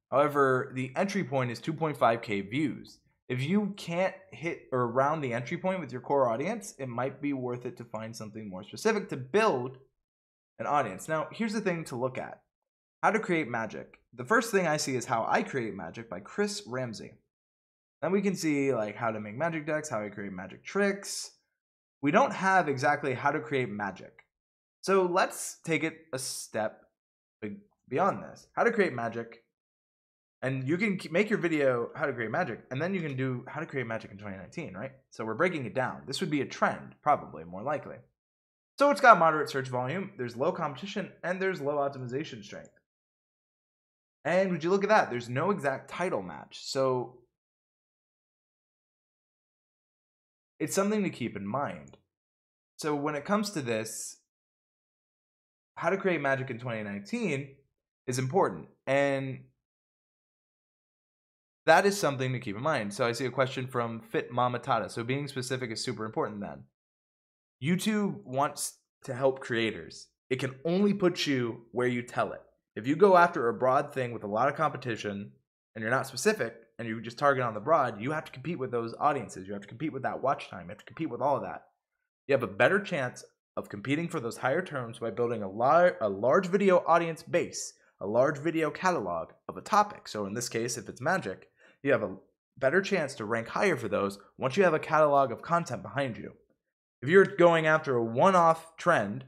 However, the entry point is 2.5K views. If you can't hit or around the entry point with your core audience, it might be worth it to find something more specific to build an audience. Now, here's the thing to look at. How to create magic. The first thing I see is How I Create Magic by Chris Ramsey. Then we can see like how to make magic decks, how I create magic tricks. We don't have exactly how to create magic. So let's take it a step beyond this. How to create magic. And you can make your video how to create magic, and then you can do how to create magic in 2019, right? So we're breaking it down. This would be a trend, probably, more likely. So it's got moderate search volume, there's low competition, and there's low optimization strength. And would you look at that? There's no exact title match. So it's something to keep in mind. So when it comes to this, how to create magic in 2019 is important. And that is something to keep in mind. So I see a question from Fit Mamatata. So being specific is super important then. YouTube wants to help creators. It can only put you where you tell it. If you go after a broad thing with a lot of competition and you're not specific and you just target on the broad, you have to compete with those audiences. You have to compete with that watch time. You have to compete with all of that. You have a better chance of competing for those higher terms by building a large video audience base, a large video catalog of a topic. So in this case, if it's magic, you have a better chance to rank higher for those once you have a catalog of content behind you. If you're going after a one-off trend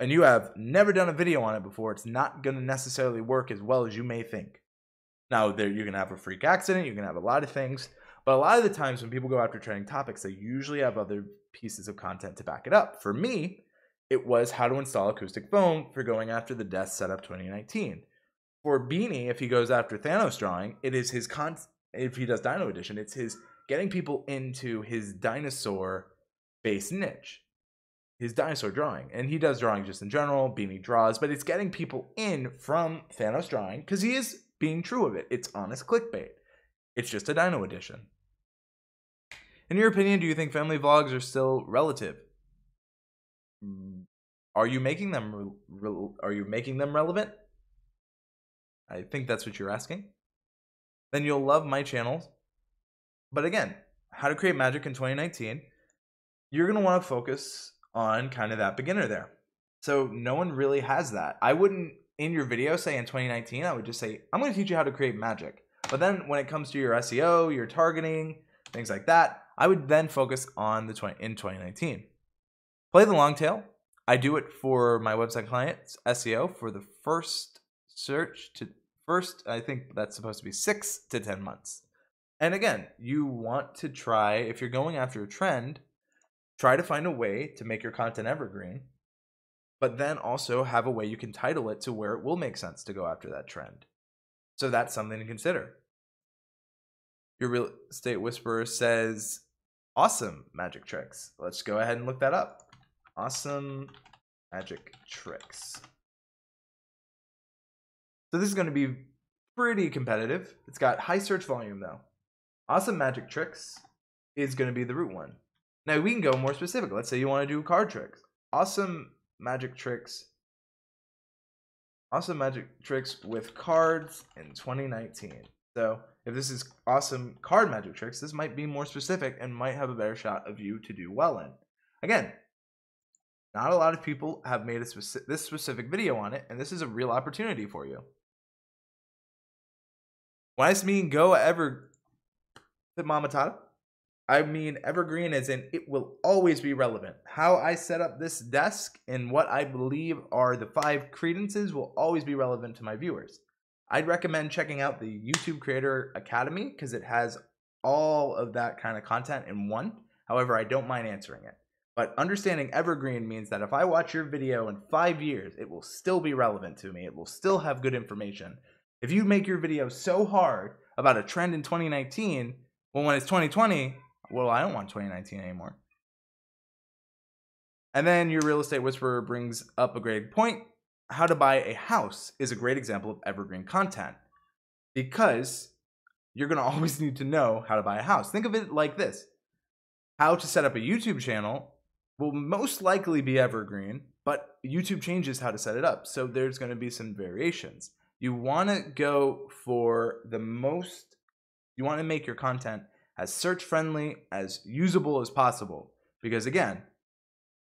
and you have never done a video on it before, it's not going to necessarily work as well as you may think. Now, you're going to have a freak accident, you're going to have a lot of things, but a lot of the times when people go after trending topics, they usually have other pieces of content to back it up. For me, it was how to install acoustic foam for going after the Desk Setup 2019. For Beanie, if he goes after Thanos drawing, it is his if he does Dino Edition, it's his getting people into his dinosaur based niche, his dinosaur drawing. And he does drawing just in general, Beanie draws, but it's getting people in from Thanos drawing because he is being true of it. It's honest clickbait. It's just a Dino Edition. In your opinion, do you think family vlogs are still relative? Are you making them relevant? I think that's what you're asking. Then you'll love my channel. But again, how to create magic in 2019, you're going to want to focus on kind of that beginner there. So no one really has that. I wouldn't, in your video, say in 2019, I would just say, I'm going to teach you how to create magic. But then when it comes to your SEO, your targeting, things like that, I would then focus on in 2019. Play the long tail. I do it for my website clients, SEO, for the first search to I think that's supposed to be 6 to 10 months. And again, you want to try, if you're going after a trend, try to find a way to make your content evergreen, but then also have a way you can title it to where it will make sense to go after that trend. So that's something to consider. Your Real Estate Whisperer says, awesome magic tricks. Let's go ahead and look that up. Awesome magic tricks. So this is going to be pretty competitive. It's got high search volume though. Awesome magic tricks is going to be the root one. Now we can go more specific. Let's say you want to do card tricks. Awesome magic tricks. Awesome magic tricks with cards in 2019. So if this is awesome card magic tricks, this might be more specific and might have a better shot of you to do well in. Again, not a lot of people have made this specific video on it, and this is a real opportunity for you. When I mean go Mamatata, I mean evergreen as in it will always be relevant. How I set up this desk and what I believe are the 5 credences will always be relevant to my viewers. I'd recommend checking out the YouTube Creator Academy because it has all of that kind of content in one. However, I don't mind answering it. But understanding evergreen means that if I watch your video in 5 years, it will still be relevant to me. It will still have good information. If you make your video so hard about a trend in 2019, well, when it's 2020, well, I don't want 2019 anymore. And then your Real Estate Whisperer brings up a great point. How to buy a house is a great example of evergreen content because you're going to always need to know how to buy a house. Think of it like this. How to set up a YouTube channel will most likely be evergreen, but YouTube changes how to set it up. So there's going to be some variations. You want to go for you want to make your content as search friendly, as usable as possible. Because again,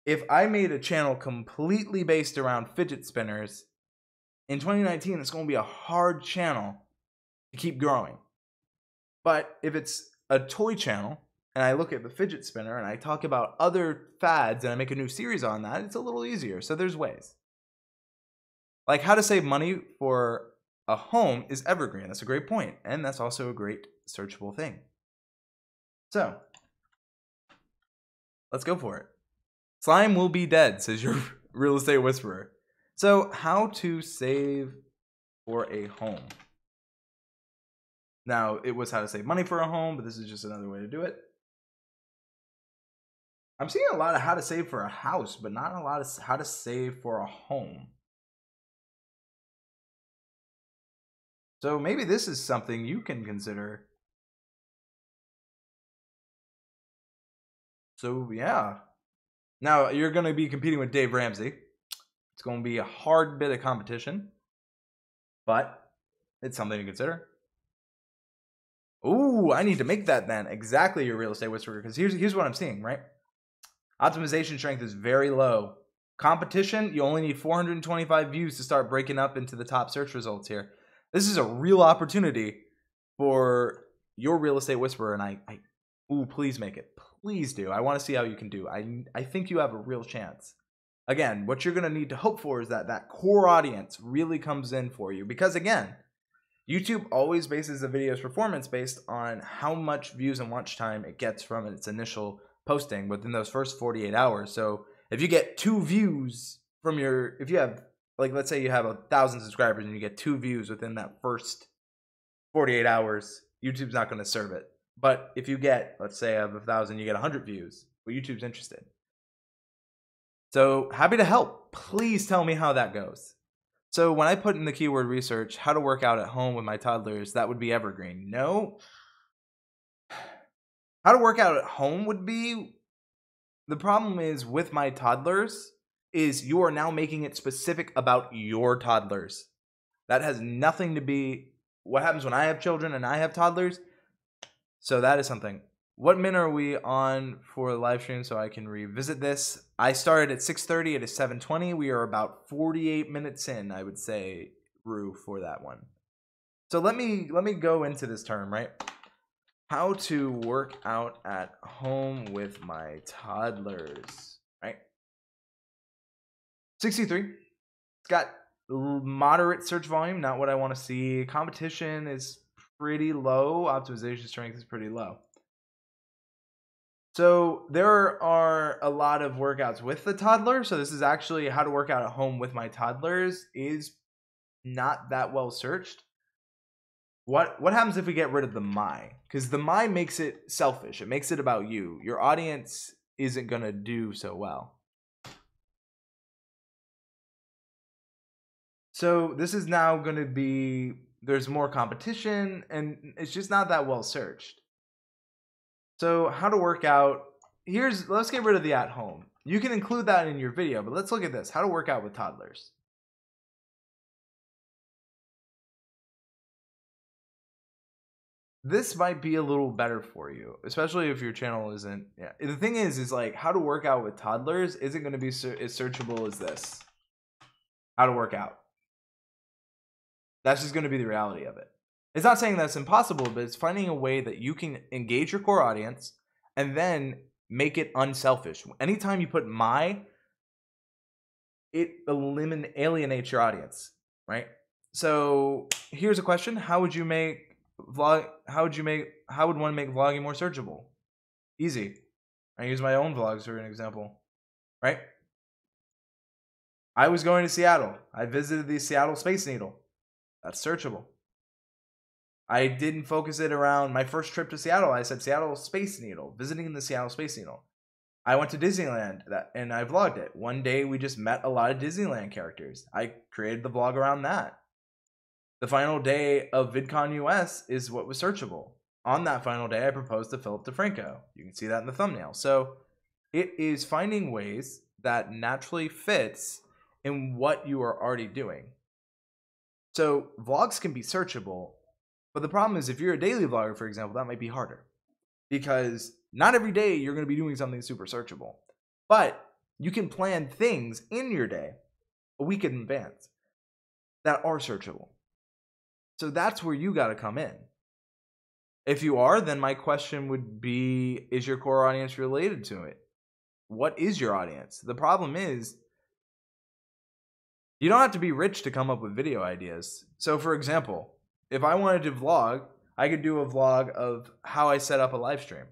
if I made a channel completely based around fidget spinners, in 2019, it's going to be a hard channel to keep growing. But if it's a toy channel, and I look at the fidget spinner, and I talk about other fads, and I make a new series on that, it's a little easier. So there's ways. Like how to save money for a home is evergreen. That's a great point. And that's also a great searchable thing. So let's go for it. Slime will be dead, says your Real Estate Whisperer. So how to save for a home. Now, it was how to save money for a home, but this is just another way to do it. I'm seeing a lot of how to save for a house, but not a lot of how to save for a home. So maybe this is something you can consider. So yeah. Now you're going to be competing with Dave Ramsey. It's going to be a hard bit of competition, but it's something to consider. Ooh, I need to make that then. Exactly, your Real Estate Whisperer, because here's what I'm seeing, right? Optimization strength is very low. Competition, you only need 425 views to start breaking up into the top search results here. This is a real opportunity for your Real Estate Whisperer, and ooh, please make it. Please do. I want to see how you can do. I think you have a real chance. Again, what you're going to need to hope for is that core audience really comes in for you. Because again, YouTube always bases the video's performance based on how much views and watch time it gets from its initial posting within those first 48 hours. So if you get 2 views from if you have like let's say you have 1,000 subscribers and you get 2 views within that first 48 hours, YouTube's not going to serve it. But if you get, let's say of 1,000, you get 100 views, well, YouTube's interested. So happy to help. Please tell me how that goes. So when I put in the keyword research, how to work out at home with my toddlers, that would be evergreen. No. How to work out at home would be, the problem is with my toddlers is you are now making it specific about your toddlers. That has nothing to be what happens when I have children and I have toddlers. So that is something. What minute are we on for the live stream so I can revisit this? I started at 6:30. It is 7:20. We are about 48 minutes in, I would say, Rue, for that one. So let me go into this term, right? How to work out at home with my toddlers, right? 63. It's got moderate search volume, not what I want to see. Competition is pretty low. Optimization strength is pretty low. So there are a lot of workouts with the toddler. So this is actually how to work out at home with my toddlers is not that well searched. What happens if we get rid of the my? Because the my makes it selfish. It makes it about you. Your audience isn't going to do so well. So this is now going to be, there's more competition and it's just not that well searched. So how to work out, let's get rid of the at home. You can include that in your video, but let's look at this. How to work out with toddlers. This might be a little better for you, especially if your channel isn't. Yeah. The thing is like how to work out with toddlers isn't going to be as searchable as this. How to work out. That's just going to be the reality of it. It's not saying that's impossible, but it's finding a way that you can engage your core audience and then make it unselfish. Anytime you put my, it alienates your audience, right? So here's a question. How would one make vlogging more searchable? Easy. I use my own vlogs for an example, right? I was going to Seattle. I visited the Seattle Space Needle. That's searchable. I didn't focus it around my first trip to Seattle. I said Seattle Space Needle, visiting the Seattle Space Needle. I went to Disneyland and I vlogged it. One day we just met a lot of Disneyland characters. I created the vlog around that. The final day of VidCon US is what was searchable. On that final day, I proposed to Philip DeFranco. You can see that in the thumbnail. So it is finding ways that naturally fits in what you are already doing. So vlogs can be searchable, but the problem is if you're a daily vlogger, for example, that might be harder because not every day you're going to be doing something super searchable, but you can plan things in your day a week in advance that are searchable. So that's where you got to come in. If you are, then my question would be, is your core audience related to it? What is your audience? The problem is, you don't have to be rich to come up with video ideas. So for example, if I wanted to vlog, I could do a vlog of how I set up a live stream.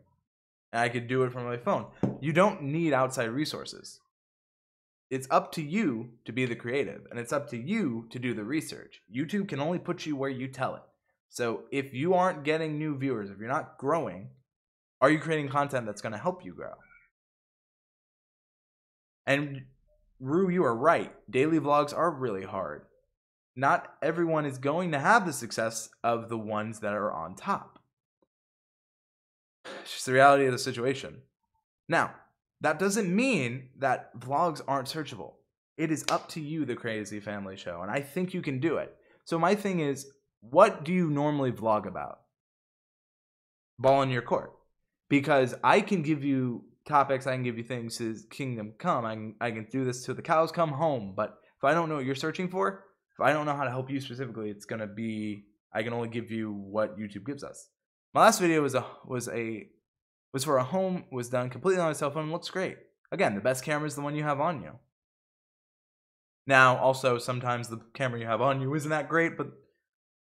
And I could do it from my phone. You don't need outside resources. It's up to you to be the creative, and it's up to you to do the research. YouTube can only put you where you tell it. So if you aren't getting new viewers, if you're not growing, are you creating content that's going to help you grow? And Rue, you are right. Daily vlogs are really hard. Not everyone is going to have the success of the ones that are on top. It's just the reality of the situation. Now, that doesn't mean that vlogs aren't searchable. It is up to you, the Crazy Family Show, and I think you can do it. So my thing is, what do you normally vlog about? Ball in your court. Because I can give you topics, I can give you things to Kingdom Come, I can do this till the cows come home, but if I don't know what you're searching for, if I don't know how to help you specifically, it's going to be, I can only give you what YouTube gives us. My last video was for a home, was done completely on my cell phone, looks great. Again, the best camera is the one you have on you. Now, also, sometimes the camera you have on you isn't that great, but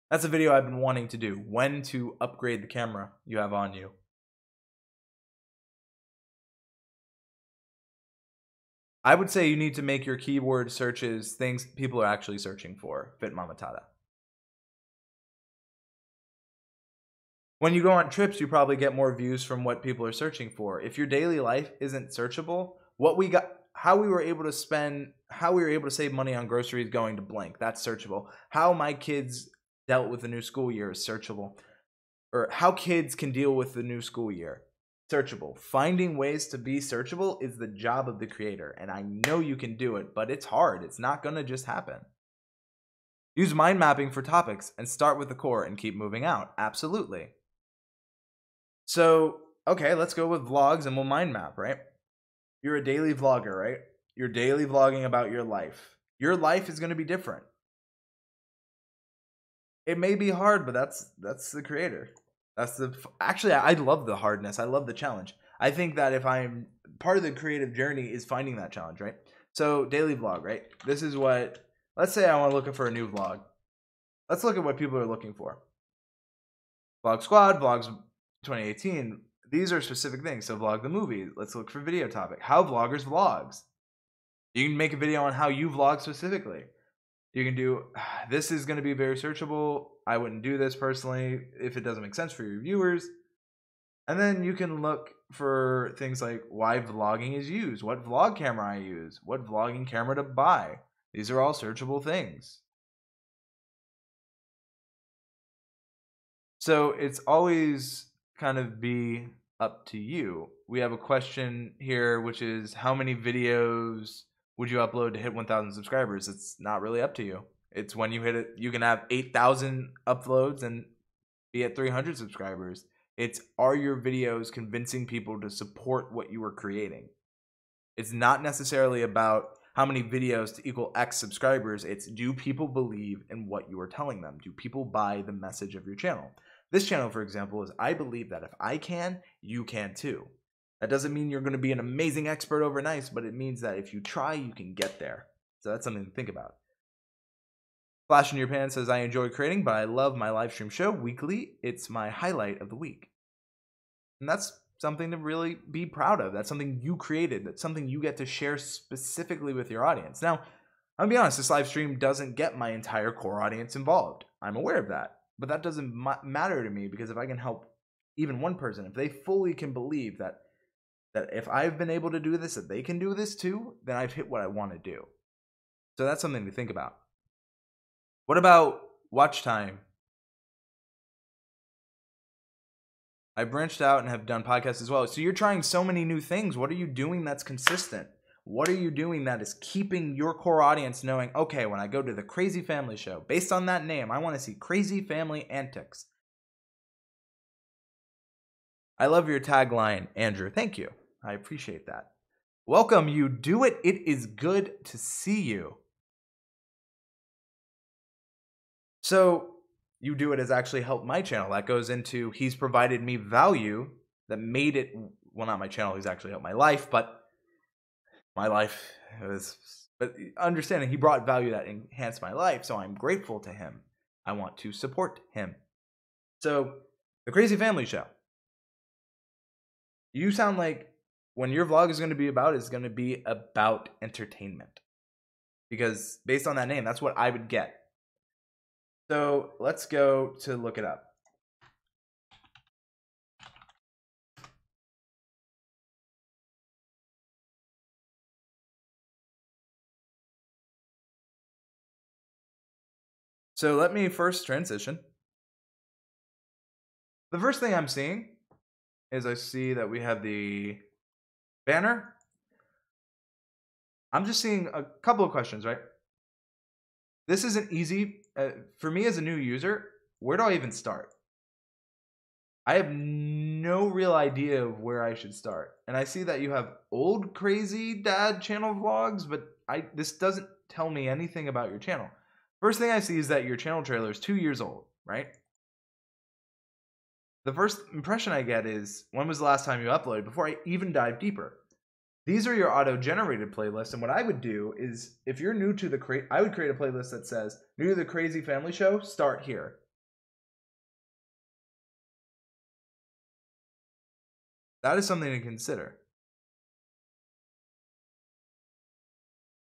that's a video I've been wanting to do. When to upgrade the camera you have on you. I would say you need to make your keyword searches things people are actually searching for. Fit Mama Tada. When you go on trips, you probably get more views from what people are searching for. If your daily life isn't searchable, what we got, how we were able to save money on groceries going to blank, that's searchable. How my kids dealt with the new school year is searchable. Or how kids can deal with the new school year, searchable. Finding ways to be searchable is the job of the creator, and I know you can do it, but it's hard. It's not gonna just happen. Use mind mapping for topics and start with the core and keep moving out. Absolutely. So, okay, let's go with vlogs and we'll mind map, right? You're a daily vlogger, right? You're daily vlogging about your life. Your life is going to be different. It may be hard, but that's the creator. Actually, I love the hardness. I love the challenge. I think that if I'm part of the creative journey is finding that challenge, right? So daily vlog, right? This is what, let's say I want to look for a new vlog. Let's look at what people are looking for. Vlog Squad, Vlogs 2018. These are specific things. So vlog the movie. Let's look for video topic. How vloggers vlogs. You can make a video on how you vlog specifically. You can do, this is going to be very searchable. I wouldn't do this personally if it doesn't make sense for your viewers. And then you can look for things like why vlogging is used, what vlog camera I use, what vlogging camera to buy. These are all searchable things. So it's always kind of be up to you. We have a question here, which is how many videos would you upload to hit 1,000 subscribers? It's not really up to you. It's when you hit it, you can have 8,000 uploads and be at 300 subscribers. It's, are your videos convincing people to support what you are creating? It's not necessarily about how many videos to equal X subscribers. It's, do people believe in what you are telling them? Do people buy the message of your channel? This channel, for example, is I believe that if I can, you can too. That doesn't mean you're going to be an amazing expert overnight, but it means that if you try, you can get there. So that's something to think about. Flash in Your Pan says, I enjoy creating, but I love my live stream show weekly. It's my highlight of the week. And that's something to really be proud of. That's something you created. That's something you get to share specifically with your audience. Now, I'll be honest, this live stream doesn't get my entire core audience involved. I'm aware of that. But that doesn't matter to me, because if I can help even one person, if they fully can believe that if I've been able to do this, that they can do this too, then I've hit what I want to do. So that's something to think about. What about watch time? I branched out and have done podcasts as well. So you're trying so many new things. What are you doing that's consistent? What are you doing that is keeping your core audience knowing, okay, when I go to the Crazy Family Show, based on that name, I want to see crazy family antics. I love your tagline, Andrew. Thank you. I appreciate that. Welcome, you do it. It is good to see you. So you do it has actually helped my channel. That goes into, he's provided me value that made it, well, not my channel, he's actually helped my life, but my life was, but understanding he brought value that enhanced my life, so I'm grateful to him. I want to support him. So the Crazy Family Show. You sound like when your vlog is going to be about, it's going to be about entertainment. Because based on that name, that's what I would get. So let's go to look it up. So let me first transition. The first thing I'm seeing is I see that we have the banner. I'm just seeing a couple of questions, right? This isn't easy. For me as a new user, where do I even start? I have no real idea of where I should start. And I see that you have old crazy dad channel vlogs, but this doesn't tell me anything about your channel. First thing I see is that your channel trailer is 2 years old, right? The first impression I get is, when was the last time you uploaded, before I even dive deeper. These are your auto-generated playlists, and what I would do is, if you're new to the I would create a playlist that says, new to the Crazy Family Show, start here. That is something to consider.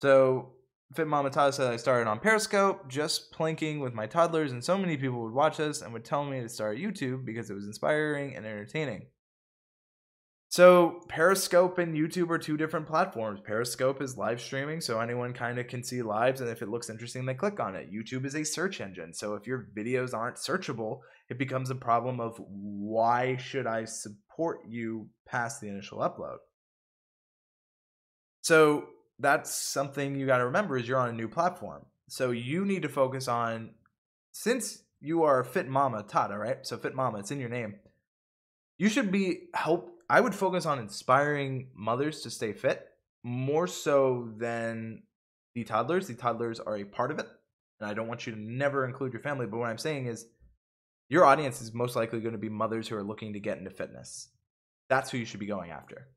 So Fit Mama Tada said I started on Periscope, just plinking with my toddlers, and so many people would watch us and would tell me to start YouTube because it was inspiring and entertaining. So Periscope and YouTube are two different platforms. Periscope is live streaming, so anyone kind of can see lives, and if it looks interesting, they click on it. YouTube is a search engine, so if your videos aren't searchable, it becomes a problem of why should I support you past the initial upload? So that's something you got to remember is you're on a new platform. So you need to focus on, since you are Fit Mama Tada, right? So Fit Mama, it's in your name. You should be I would focus on inspiring mothers to stay fit more so than the toddlers. The toddlers are a part of it, and I don't want you to never include your family. But what I'm saying is your audience is most likely going to be mothers who are looking to get into fitness. That's who you should be going after.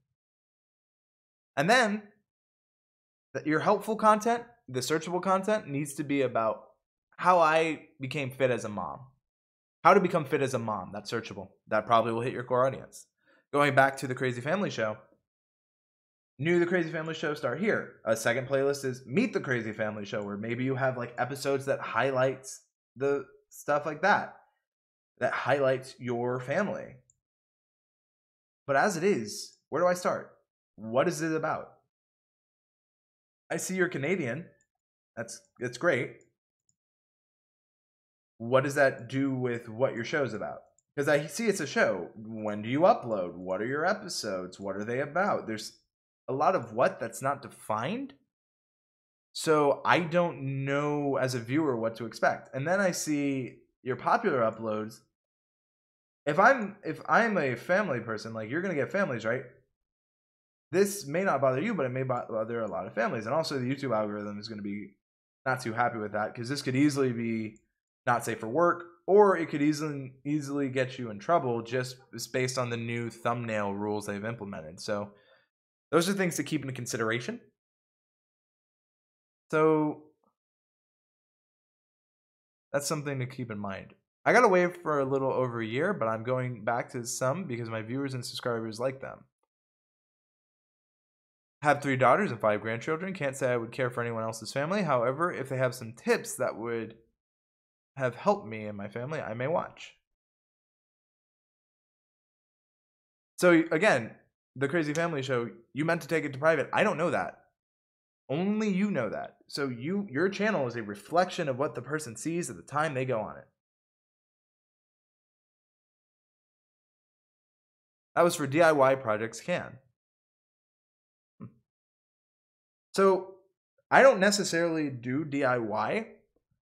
And then your helpful content, the searchable content, needs to be about how I became fit as a mom. How to become fit as a mom. That's searchable. That probably will hit your core audience. Going back to the Crazy Family Show. New The Crazy Family Show, start here. A second playlist is Meet the Crazy Family Show, where maybe you have like episodes that highlights the stuff like that highlights your family. But as it is, where do I start? What is it about? I see you're Canadian. That's great. What does that do with what your show's about? Because I see it's a show. When do you upload? What are your episodes? What are they about? There's a lot of what that's not defined. So I don't know as a viewer what to expect. And then I see your popular uploads. If I'm a family person, like you're gonna get families, right? This may not bother you, but it may bother a lot of families. And also the YouTube algorithm is gonna be not too happy with that, because this could easily be not safe for work, or it could easily get you in trouble just based on the new thumbnail rules they've implemented. So those are things to keep into consideration. So that's something to keep in mind. I got away for a little over a year, but I'm going back to some because my viewers and subscribers like them. Have 3 daughters and 5 grandchildren. Can't say I would care for anyone else's family. However, if they have some tips that would have helped me and my family, I may watch. So again, the Crazy Family Show, you meant to take it to private. I don't know that. Only you know that. So your channel is a reflection of what the person sees at the time they go on it. That was for DIY projects can. So I don't necessarily do DIY.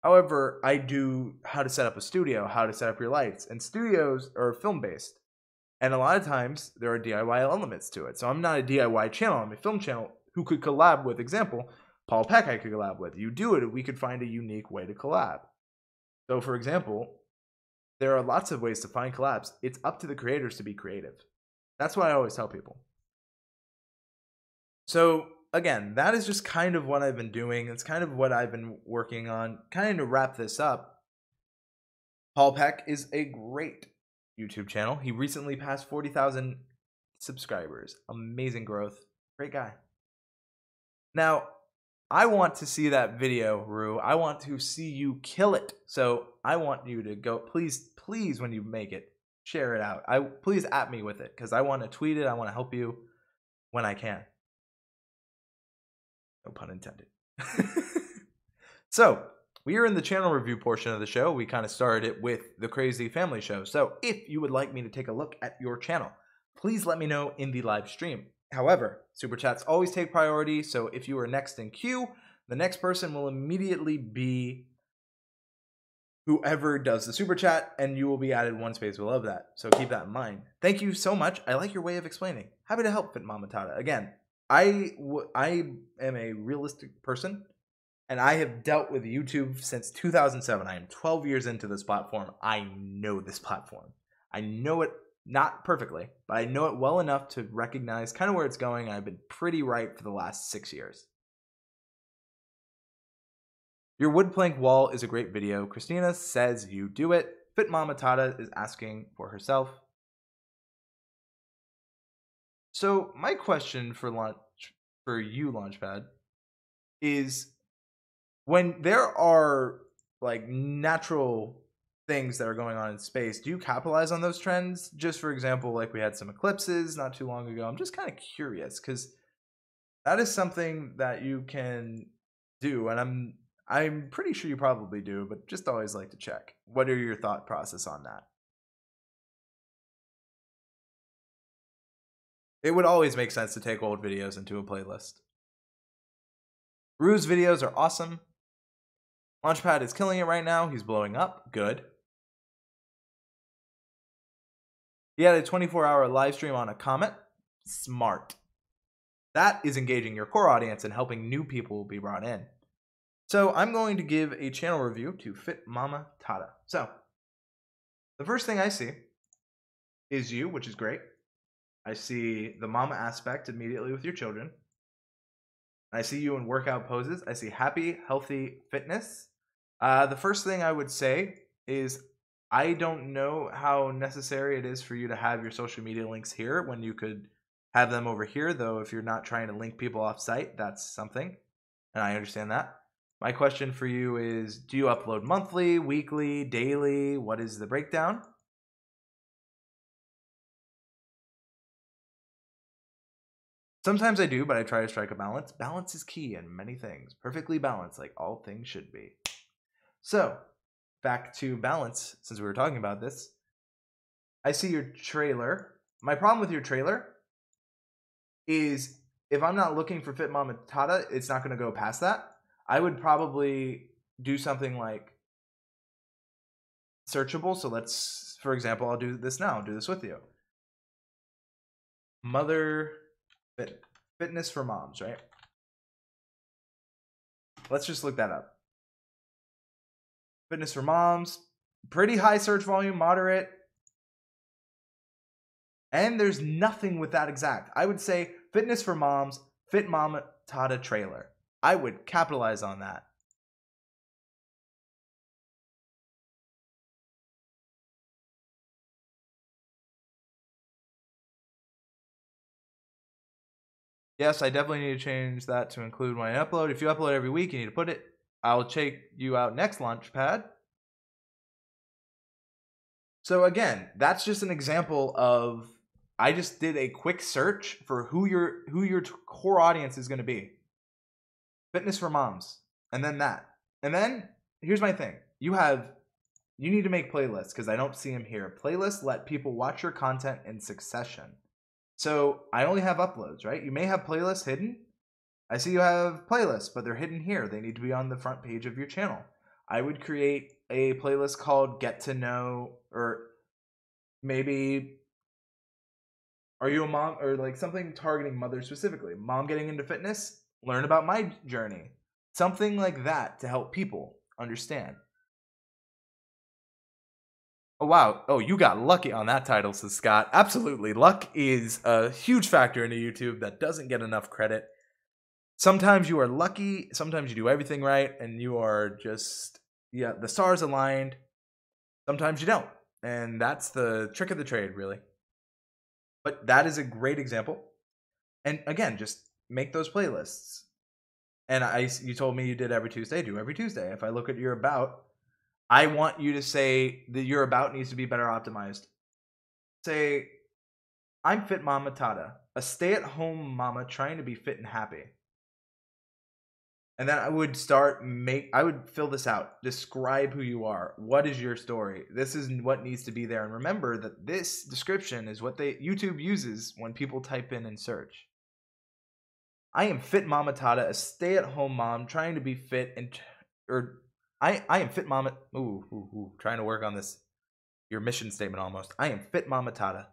However, I do how to set up a studio, how to set up your lights. And studios are film-based. And a lot of times, there are DIY elements to it. So I'm not a DIY channel. I'm a film channel who could collab with, example, Paul Peck I could collab with. You do it, we could find a unique way to collab. So for example, there are lots of ways to find collabs. It's up to the creators to be creative. That's what I always tell people. So again, that is just kind of what I've been doing. It's kind of what I've been working on. Kind of to wrap this up, Paul Peck is a great YouTube channel. He recently passed 40,000 subscribers. Amazing growth. Great guy. Now, I want to see that video, Rue. I want to see you kill it. So I want you to go, please, when you make it, share it out. Please at me with it, because I want to tweet it. I want to help you when I can. No pun intended. So we are in the channel review portion of the show. We kind of started it with the Crazy Family Show. So if you would like me to take a look at your channel, please let me know in the live stream. However, super chats always take priority. So if you are next in queue, the next person will immediately be whoever does the super chat, and you will be added one space below that. So keep that in mind. Thank you so much. I like your way of explaining. Happy to help, Fit Mama Tada. Again, I am a realistic person, and I have dealt with YouTube since 2007. I am 12 years into this platform. I know this platform. I know it not perfectly, but I know it well enough to recognize kind of where it's going. I've been pretty right for the last 6 years. Your wood plank wall is a great video. Christina says you do it. Fit Mama Tada is asking for herself. So my question for you, Launchpad, is when there are like natural things that are going on in space, do you capitalize on those trends? Just for example, like we had some eclipses not too long ago. I'm just kind of curious because that is something that you can do, and I'm pretty sure you probably do, but just always like to check. What are your thought process on that? It would always make sense to take old videos into a playlist. Rue's videos are awesome. Launchpad is killing it right now. He's blowing up. Good. He had a 24-hour live stream on a comet. Smart. That is engaging your core audience and helping new people be brought in. So I'm going to give a channel review to Fit Mama Tata. So the first thing I see is you, which is great. I see the mama aspect immediately with your children. I see you in workout poses. I see happy, healthy fitness. The first thing I would say is I don't know how necessary it is for you to have your social media links here when you could have them over here, though if you're not trying to link people off site, that's something, and I understand that. My question for you is, do you upload monthly, weekly, daily? What is the breakdown? Sometimes I do, but I try to strike a balance. Balance is key in many things. Perfectly balanced, like all things should be. So, back to balance, since we were talking about this. I see your trailer. My problem with your trailer is if I'm not looking for Fit Mama Tata, it's not going to go past that. I would probably do something like searchable. So let's, for example, I'll do this now. I'll do this with you. Mother Fitness for Moms, right? Let's just look that up. Fitness for Moms, pretty high search volume, moderate. And there's nothing with that exact. I would say Fitness for Moms, Fit Mama Tata trailer. I would capitalize on that. Yes, I definitely need to change that to include when I upload. If you upload every week, you need to put it. I'll check you out next Launchpad. So again, that's just an example of I just did a quick search for who your core audience is going to be. Fitness for Moms, and then that. And then here's my thing. You need to make playlists because I don't see them here. Playlists let people watch your content in succession. So I only have uploads, right? You may have playlists hidden. I see you have playlists, but they're hidden here. They need to be on the front page of your channel. I would create a playlist called Get to Know, or maybe Are you a mom, or like something targeting mothers specifically. Mom getting into fitness, learn about my journey. Something like that to help people understand. Oh, wow. Oh, you got lucky on that title, says Scott. Absolutely. Luck is a huge factor into YouTube that doesn't get enough credit. Sometimes you are lucky, sometimes you do everything right, and you are just, yeah, the stars aligned. Sometimes you don't. And that's the trick of the trade, really. But that is a great example. And again, just make those playlists. And you told me you did every Tuesday. Do every Tuesday. If I look at your about, I want you to say that your about needs to be better optimized. Say, I'm Fit Mama Tata, a stay-at-home mama trying to be fit and happy. And then I would I would fill this out. Describe who you are. What is your story? This is what needs to be there. And remember that this description is what YouTube uses when people type in and search. I am Fit Mama Tata, a stay-at-home mom trying to be fit I am Fit Mama. Trying to work on this. Your mission statement almost. I am Fit Mama Tata.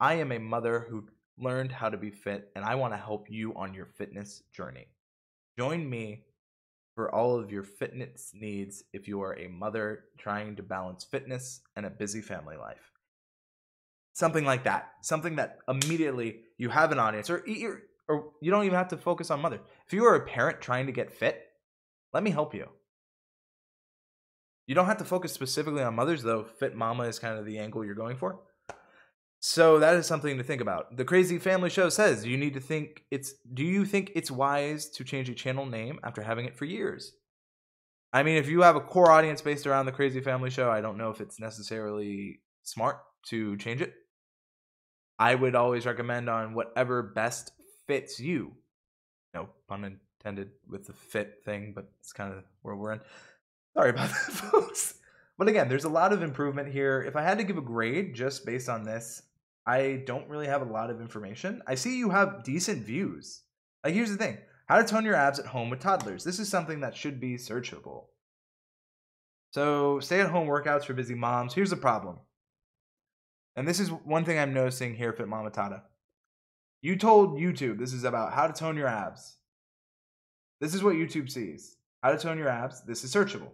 I am a mother who learned how to be fit, and I want to help you on your fitness journey. Join me for all of your fitness needs if you are a mother trying to balance fitness and a busy family life. Something like that. Something that immediately you have an audience, or you don't even have to focus on mother. If you are a parent trying to get fit, let me help you. You don't have to focus specifically on mothers, though. Fit Mama is kind of the angle you're going for. So that is something to think about. The Crazy Family Show says, do you think it's wise to change a channel name after having it for years? I mean, if you have a core audience based around the Crazy Family Show, I don't know if it's necessarily smart to change it. I would always recommend on whatever best fits you. No pun intended with the fit thing, but it's kind of where we're in. Sorry about that, folks. But again, there's a lot of improvement here. If I had to give a grade just based on this, I don't really have a lot of information. I see you have decent views. Like, here's the thing. How to tone your abs at home with toddlers. This is something that should be searchable. So, stay-at-home workouts for busy moms. Here's the problem. And this is one thing I'm noticing here at Fit Mama Tata. You told YouTube this is about how to tone your abs. This is what YouTube sees. How to tone your abs. This is searchable.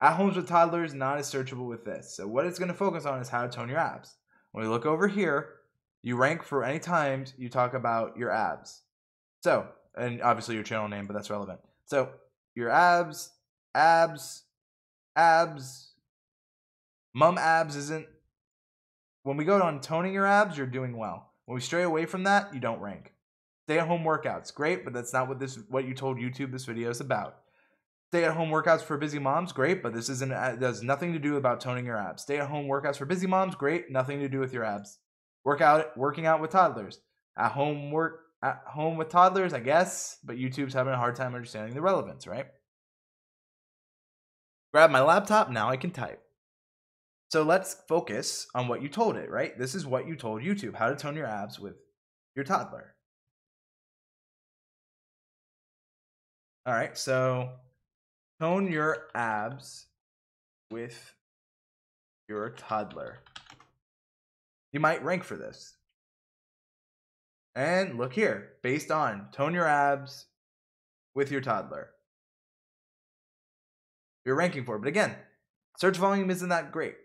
At homes with toddlers, not as searchable with this. So what it's going to focus on is how to tone your abs. When we look over here, you rank for any times you talk about your abs. So, and obviously your channel name, but that's relevant. So, your abs, mum abs isn't. When we go on toning your abs, you're doing well. When we stray away from that, you don't rank. Stay-at-home workouts, great, but that's not what you told YouTube this video is about. Stay-at-home workouts for busy moms, great, but this does nothing to do about toning your abs. Stay-at-home workouts for busy moms, great, nothing to do with your abs. Working out with toddlers. At home with toddlers, I guess, but YouTube's having a hard time understanding the relevance, right? Grab my laptop, now I can type. So let's focus on what you told it, right? This is what you told YouTube, how to tone your abs with your toddler. All right, so tone your abs with your toddler. You might rank for this. And look here, based on tone your abs with your toddler. You're ranking for it. But again, search volume isn't that great.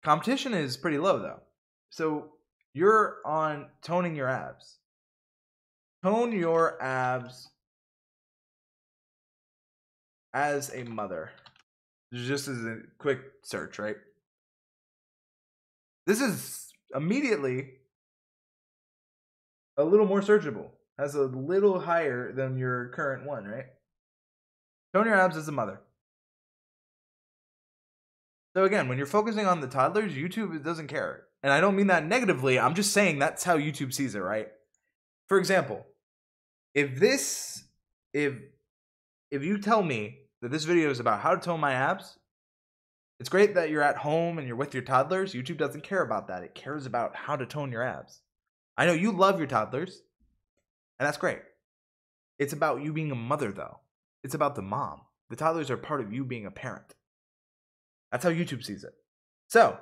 Competition is pretty low though. So you're on toning your abs. Tone your abs as a mother. Just as a quick search, right? This is immediately a little more searchable. Has a little higher than your current one, right? Tone your abs as a mother. So again, when you're focusing on the toddlers, YouTube doesn't care. And I don't mean that negatively. I'm just saying that's how YouTube sees it, right? For example, if you tell me that this video is about how to tone my abs, it's great that you're at home and you're with your toddlers. YouTube doesn't care about that. It cares about how to tone your abs. I know you love your toddlers, and that's great. It's about you being a mother, though. It's about the mom. The toddlers are part of you being a parent. That's how YouTube sees it. So,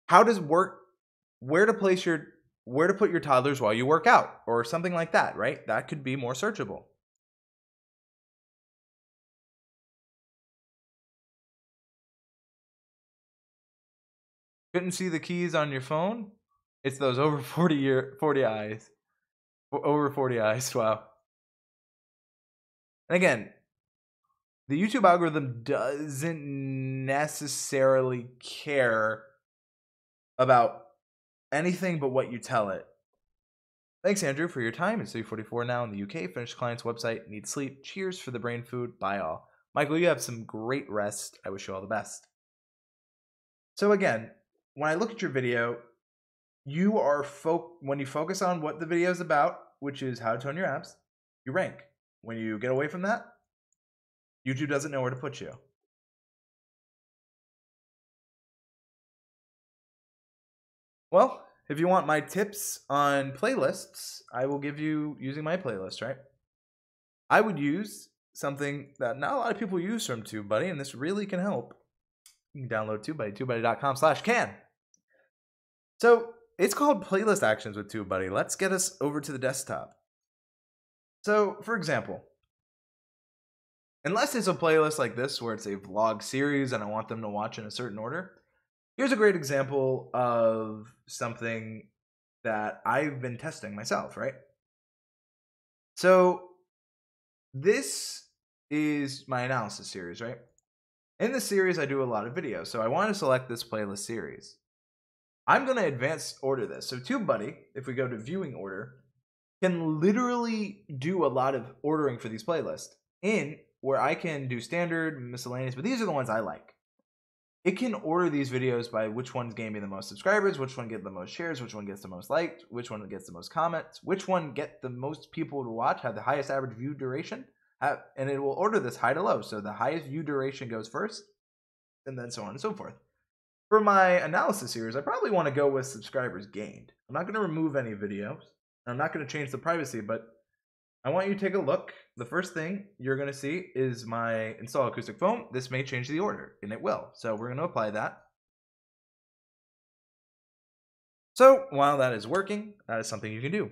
how does where to put your toddlers while you work out or something like that, right? That could be more searchable. Couldn't see the keys on your phone? It's those over 40 eyes. Over 40 eyes, wow. And again, the YouTube algorithm doesn't necessarily care about anything but what you tell it. Thanks, Andrew, for your time. It's 3:44 now in the UK. Finished client's website. Need sleep. Cheers for the brain food. Bye all. Michael, you have some great rest. I wish you all the best. So again, when I look at your video, you are when you focus on what the video is about, which is how to tone your abs, you rank. When you get away from that, YouTube doesn't know where to put you. Well, if you want my tips on playlists, I will give you using my playlist, right? I would use something that not a lot of people use from TubeBuddy, and this really can help. You can download TubeBuddy, tubebuddy.com/can. So it's called Playlist Actions with TubeBuddy. Let's get us over to the desktop. So, for example, unless it's a playlist like this where it's a vlog series and I want them to watch in a certain order, here's a great example of something that I've been testing myself, right? So this is my analysis series, right? In this series, I do a lot of videos. So I want to select this playlist series. I'm going to advance order this. So TubeBuddy, if we go to viewing order, can literally do a lot of ordering for these playlists in where I can do standard, miscellaneous, but these are the ones I like. It can order these videos by which ones gain me the most subscribers, which one get the most shares, which one gets the most liked, which one gets the most comments, which one get the most people to watch, have the highest average view duration, and it will order this high to low. So the highest view duration goes first, and then so on and so forth. For my analysis series, I probably want to go with subscribers gained. I'm not going to remove any videos. I'm not going to change the privacy, but I want you to take a look. The first thing you're going to see is my install acoustic foam. This may change the order, and it will. So we're going to apply that. So while that is working, that is something you can do.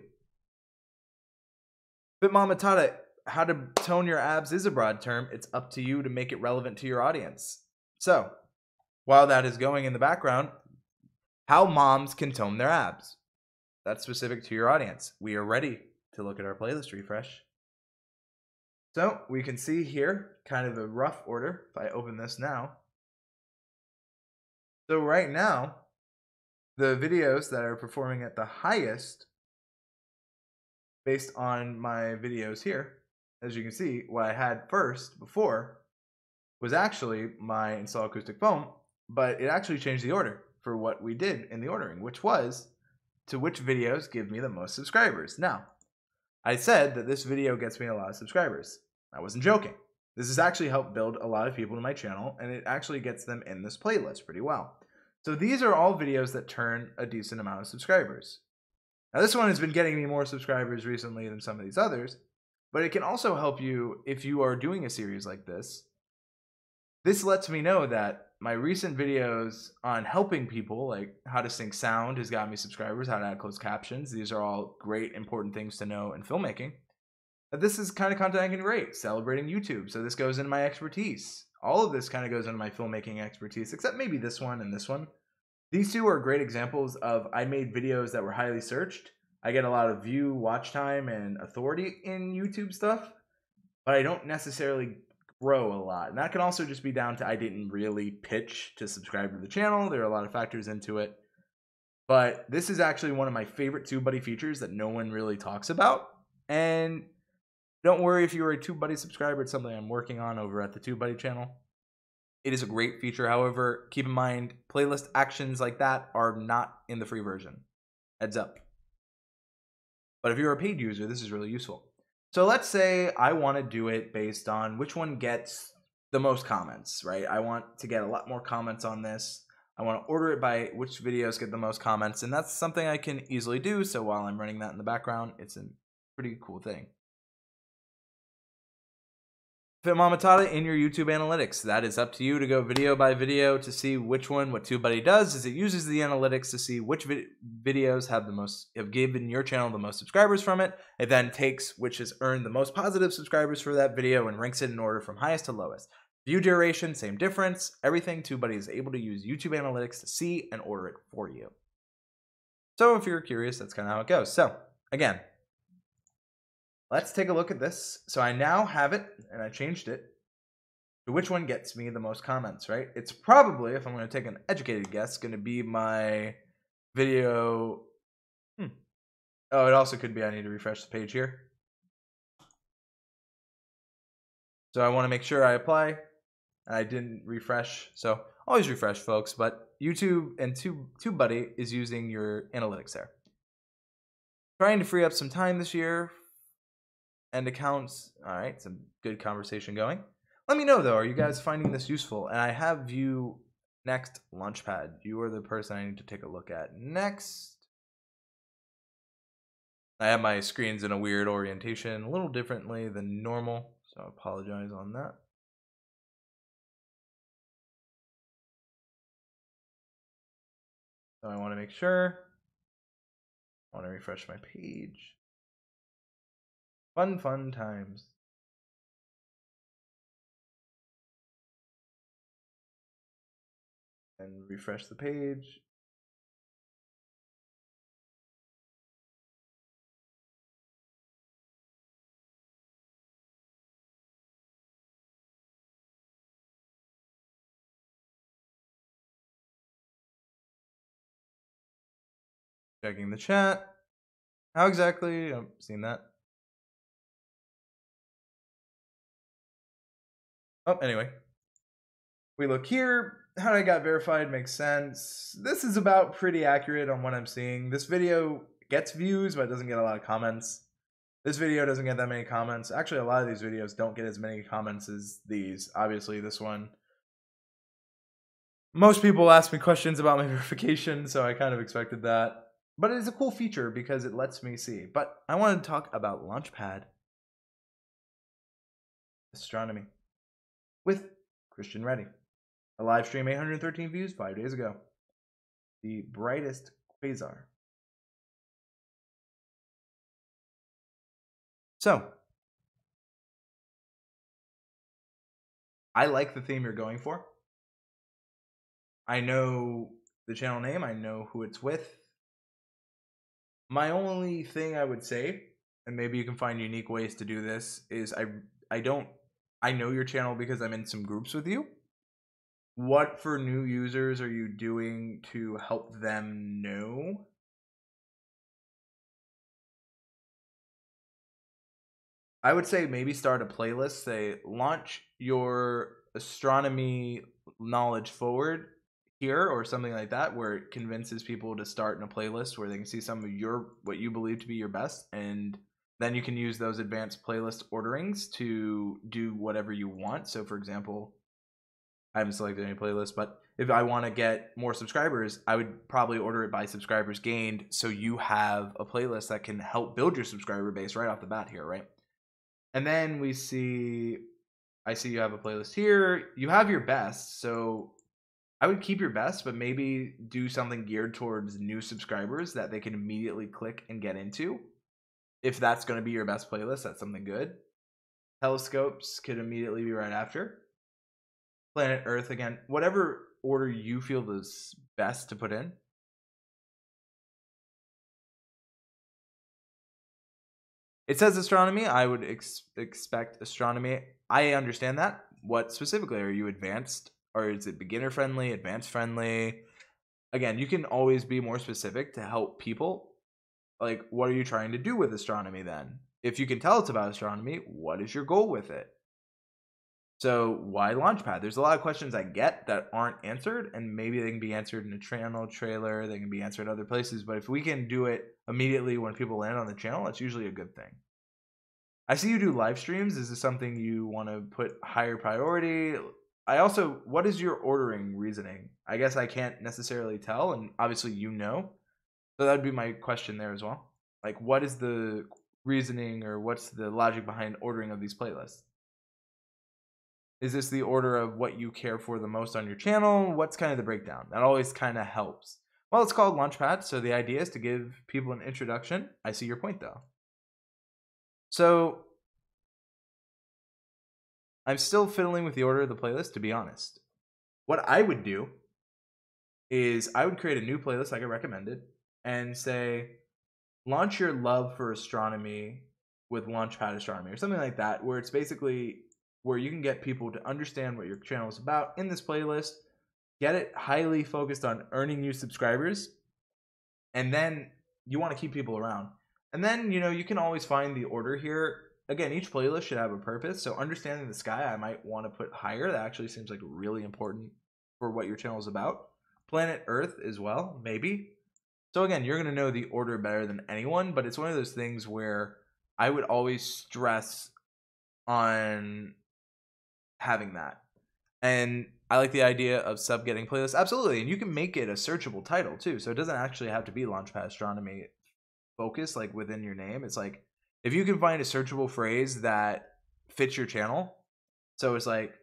Fit Mama taught it. How to tone your abs is a broad term. It's up to you to make it relevant to your audience. So while that is going in the background, how moms can tone their abs. That's specific to your audience. We are ready to look at our playlist refresh. So we can see here kind of a rough order if I open this now. So right now, the videos that are performing at the highest based on my videos here, as you can see, what I had first before was actually my install acoustic foam, but it actually changed the order for what we did in the ordering, which was to which videos give me the most subscribers. Now, I said that this video gets me a lot of subscribers. I wasn't joking. This has actually helped build a lot of people to my channel, and it actually gets them in this playlist pretty well. So these are all videos that turn a decent amount of subscribers. Now this one has been getting me more subscribers recently than some of these others, but it can also help you if you are doing a series like this. This lets me know that my recent videos on helping people, like how to sync sound, has got me subscribers, how to add closed captions. These are all great, important things to know in filmmaking. But this is kind of content I can rate, celebrating YouTube. So this goes into my expertise. All of this kind of goes into my filmmaking expertise, except maybe this one and this one. These two are great examples of I made videos that were highly searched. I get a lot of view, watch time, and authority in YouTube stuff, but I don't necessarily grow a lot. And that can also just be down to I didn't really pitch to subscribe to the channel. There are a lot of factors into it. But this is actually one of my favorite TubeBuddy features that no one really talks about. And don't worry if you're a TubeBuddy subscriber, it's something I'm working on over at the TubeBuddy channel. It is a great feature. However, keep in mind, playlist actions like that are not in the free version. Heads up. But if you're a paid user, this is really useful. So let's say I want to do it based on which one gets the most comments, right? I want to get a lot more comments on this. I want to order it by which videos get the most comments, and that's something I can easily do. So while I'm running that in the background, it's a pretty cool thing. Fit Mama taught it in your YouTube analytics. That is up to you to go video by video to see which one. What TubeBuddy does is it uses the analytics to see which videos have given your channel the most subscribers from it. It then takes which has earned the most positive subscribers for that video and ranks it in order from highest to lowest. View duration, same difference. Everything TubeBuddy is able to use YouTube analytics to see and order it for you. So if you're curious, that's kind of how it goes. So again, let's take a look at this. So I now have it, and I changed it to which one gets me the most comments, right? It's probably, if I'm going to take an educated guess, going to be my video. Oh, it also could be I need to refresh the page here. So I want to make sure I apply. I didn't refresh, so always refresh, folks. But YouTube and TubeBuddy is using your analytics there. Trying to free up some time this year. End accounts. All right, some good conversation going. Let me know though, are you guys finding this useful? And I have View Next Launchpad. You are the person I need to take a look at next. I have my screens in a weird orientation, a little differently than normal, so I apologize on that. So I want to make sure. I want to refresh my page. Fun times. And refresh the page. Checking the chat. How exactly? I've seen that. Oh, anyway. We look here. How I got verified makes sense. This is about pretty accurate on what I'm seeing. This video gets views, but it doesn't get a lot of comments. This video doesn't get that many comments. Actually, a lot of these videos don't get as many comments as these. Obviously, this one. Most people ask me questions about my verification, so I kind of expected that. But it is a cool feature because it lets me see. But I want to talk about Launchpad Astronomy with Christian Reddy. A live stream, 813 views 5 days ago. The brightest quasar. So, I like the theme you're going for. I know the channel name, I know who it's with. My only thing I would say, and maybe you can find unique ways to do this, is I know your channel because I'm in some groups with you. What for new users are you doing to help them know? I would say maybe start a playlist, say launch your astronomy knowledge forward here or something like that, where it convinces people to start in a playlist where they can see some of your what you believe to be your best, and then you can use those advanced playlist orderings to do whatever you want. So for example, I haven't selected any playlist, but if I want to get more subscribers, I would probably order it by subscribers gained, so you have a playlist that can help build your subscriber base right off the bat here, right? And then we see, I see you have a playlist here. You have your best, so I would keep your best, but maybe do something geared towards new subscribers that they can immediately click and get into. If that's going to be your best playlist, that's something good. Telescopes could immediately be right after. Planet Earth again, whatever order you feel is best to put in. It says astronomy. I would expect astronomy. I understand that. What specifically? Are you advanced? Or is it beginner friendly, advanced friendly? Again, you can always be more specific to help people. Like, what are you trying to do with astronomy then? If you can tell it's about astronomy, what is your goal with it? So why Launchpad? There's a lot of questions I get that aren't answered, and maybe they can be answered in a channel trailer. They can be answered other places. But if we can do it immediately when people land on the channel, that's usually a good thing. I see you do live streams. Is this something you want to put higher priority? I also, what is your ordering reasoning? I guess I can't necessarily tell, and obviously you know. So that would be my question there as well. Like, what is the reasoning or what's the logic behind ordering of these playlists? Is this the order of what you care for the most on your channel? What's kind of the breakdown? That always kind of helps. Well, it's called Launchpad, so the idea is to give people an introduction. I see your point, though. So I'm still fiddling with the order of the playlist, to be honest. What I would do is I would create a new playlist like I recommended and say, launch your love for astronomy with Launchpad Astronomy or something like that, where it's basically where you can get people to understand what your channel is about in this playlist, get it highly focused on earning new subscribers, and then you want to keep people around. And then, you can always find the order here. Again, each playlist should have a purpose. So understanding the sky, I might want to put higher. That actually seems like really important for what your channel is about. Planet Earth as well, maybe. So again, you're going to know the order better than anyone, but it's one of those things where I would always stress on having that. And I like the idea of sub getting playlists. Absolutely. And you can make it a searchable title too. So it doesn't actually have to be Launchpad Astronomy focus like within your name. It's like if you can find a searchable phrase that fits your channel. So it's like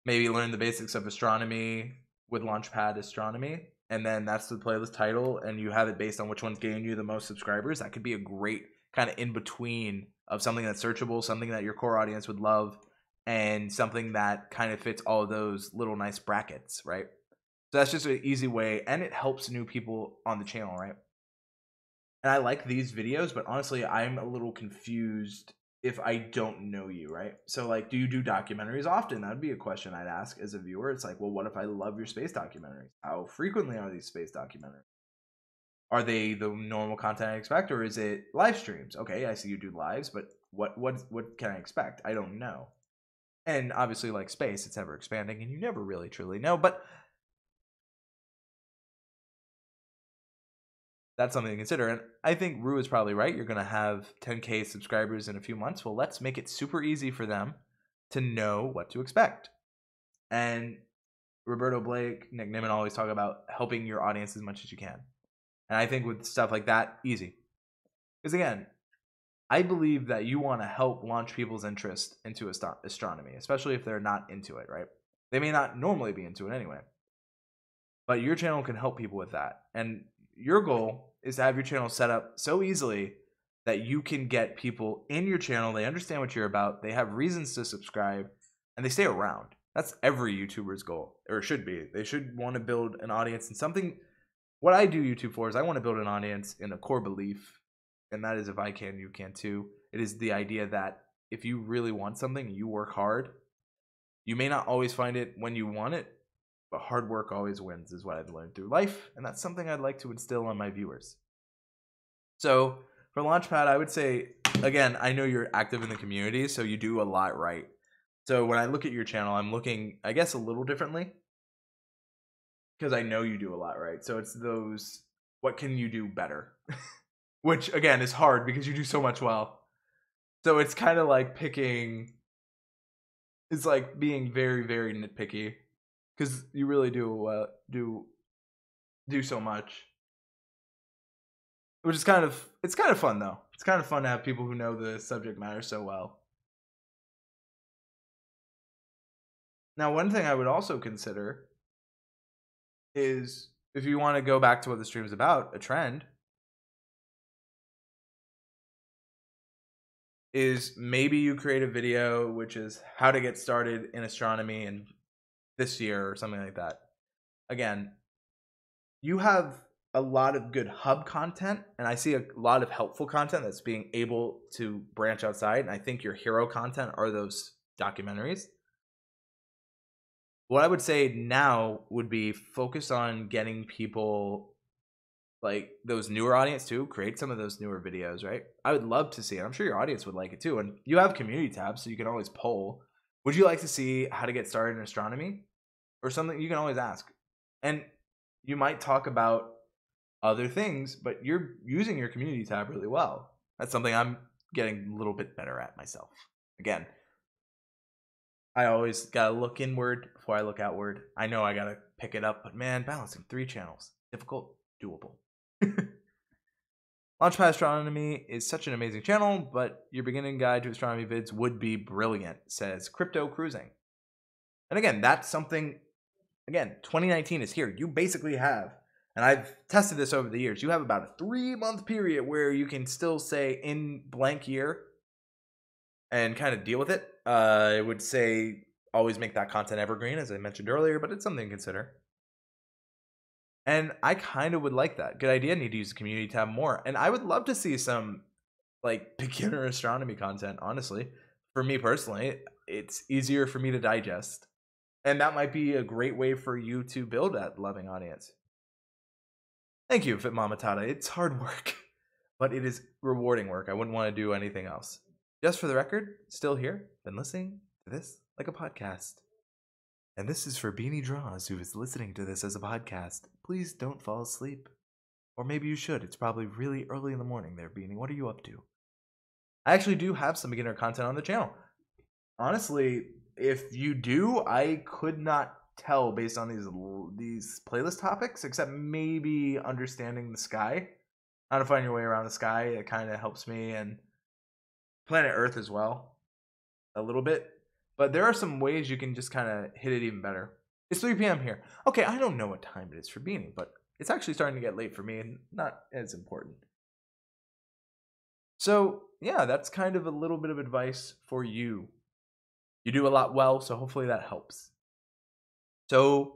maybe learn the basics of astronomy with Launchpad Astronomy. And then that's the playlist title. And you have it based on which one's gaining you the most subscribers. That could be a great kind of in between of something that's searchable, something that your core audience would love, and something that kind of fits all of those little nice brackets, right? So that's just an easy way, and it helps new people on the channel, right? And I like these videos, but honestly, I'm a little confused if I don't know you, right? So like, do you do documentaries often? That'd be a question I'd ask as a viewer. It's like, well, what if I love your space documentaries? How frequently are these space documentaries? Are they the normal content I expect, or is it live streams? Okay, I see you do lives, but what can I expect? I don't know. And obviously, like space, it's ever expanding, and you never really truly know. But that's something to consider. And I think Rue is probably right. You're going to have 10K subscribers in a few months. Well, let's make it super easy for them to know what to expect. And Roberto Blake, Nick Nimmin always talk about helping your audience as much as you can. And I think with stuff like that, easy. Because again, I believe that you want to help launch people's interest into astronomy, especially if they're not into it, right? They may not normally be into it anyway. But your channel can help people with that. And your goal is to have your channel set up so easily that you can get people in your channel. They understand what you're about. They have reasons to subscribe, and they stay around. That's every YouTuber's goal, or it should be. They should want to build an audience in something. What I do YouTube for is I want to build an audience in a core belief, and that is if I can, you can too. It is the idea that if you really want something, you work hard. You may not always find it when you want it, but hard work always wins is what I've learned through life, and that's something I'd like to instill on my viewers. So for Launchpad, I would say, again, I know you're active in the community, so you do a lot right. So when I look at your channel, I'm looking, I guess, a little differently because I know you do a lot right. So it's those, what can you do better? Which, again, is hard because you do so much well. So it's kind of like picking, it's like being very, very nitpicky because you really do so much. Which is it's kind of fun though. It's kind of fun to have people who know the subject matter so well. Now, one thing I would also consider is if you want to go back to what the stream is about, a trend, is maybe you create a video which is how to get started in astronomy in this year or something like that. Again, you have a lot of good hub content, and I see a lot of helpful content that's being able to branch outside, and I think your hero content are those documentaries. What I would say now would be focus on getting people, like those newer audience too, create some of those newer videos, right? I would love to see it. I'm sure your audience would like it too. And you have community tabs, so you can always poll. Would you like to see how to get started in astronomy? Or something you can always ask. And you might talk about other things, but you're using your community tab really well. That's something I'm getting a little bit better at myself. Again, I always gotta look inward before I look outward. I know I gotta pick it up, but man, balancing 3 channels, difficult, doable. Launchpad Astronomy is such an amazing channel, but your beginning guide to astronomy vids would be brilliant, says Crypto Cruising. And again, that's something, again, 2019 is here. You basically have, and I've tested this over the years, you have about a 3-month period where you can still say in blank year and kind of deal with it. I would say always make that content evergreen, as I mentioned earlier, but it's something to consider. And I kind of would like that. Good idea. Need to use the community tab more. And I would love to see some like beginner astronomy content, honestly. For me personally, it's easier for me to digest. And that might be a great way for you to build that loving audience. Thank you, Fit Mama Tata. It's hard work, but it is rewarding work. I wouldn't want to do anything else. Just for the record, still here, been listening to this like a podcast. And this is for Beanie Draws, who is listening to this as a podcast. Please don't fall asleep. Or maybe you should. It's probably really early in the morning there, Beanie. What are you up to? I actually do have some beginner content on the channel. Honestly, if you do, I could not tell based on these playlist topics, except maybe understanding the sky. How to find your way around the sky. It kind of helps me, and planet Earth as well, a little bit. But there are some ways you can just kind of hit it even better. It's 3 p.m. here. Okay, I don't know what time it is for Beanie, but it's actually starting to get late for me and not as important. So, yeah, that's kind of a little bit of advice for you. You do a lot well, so hopefully that helps. So,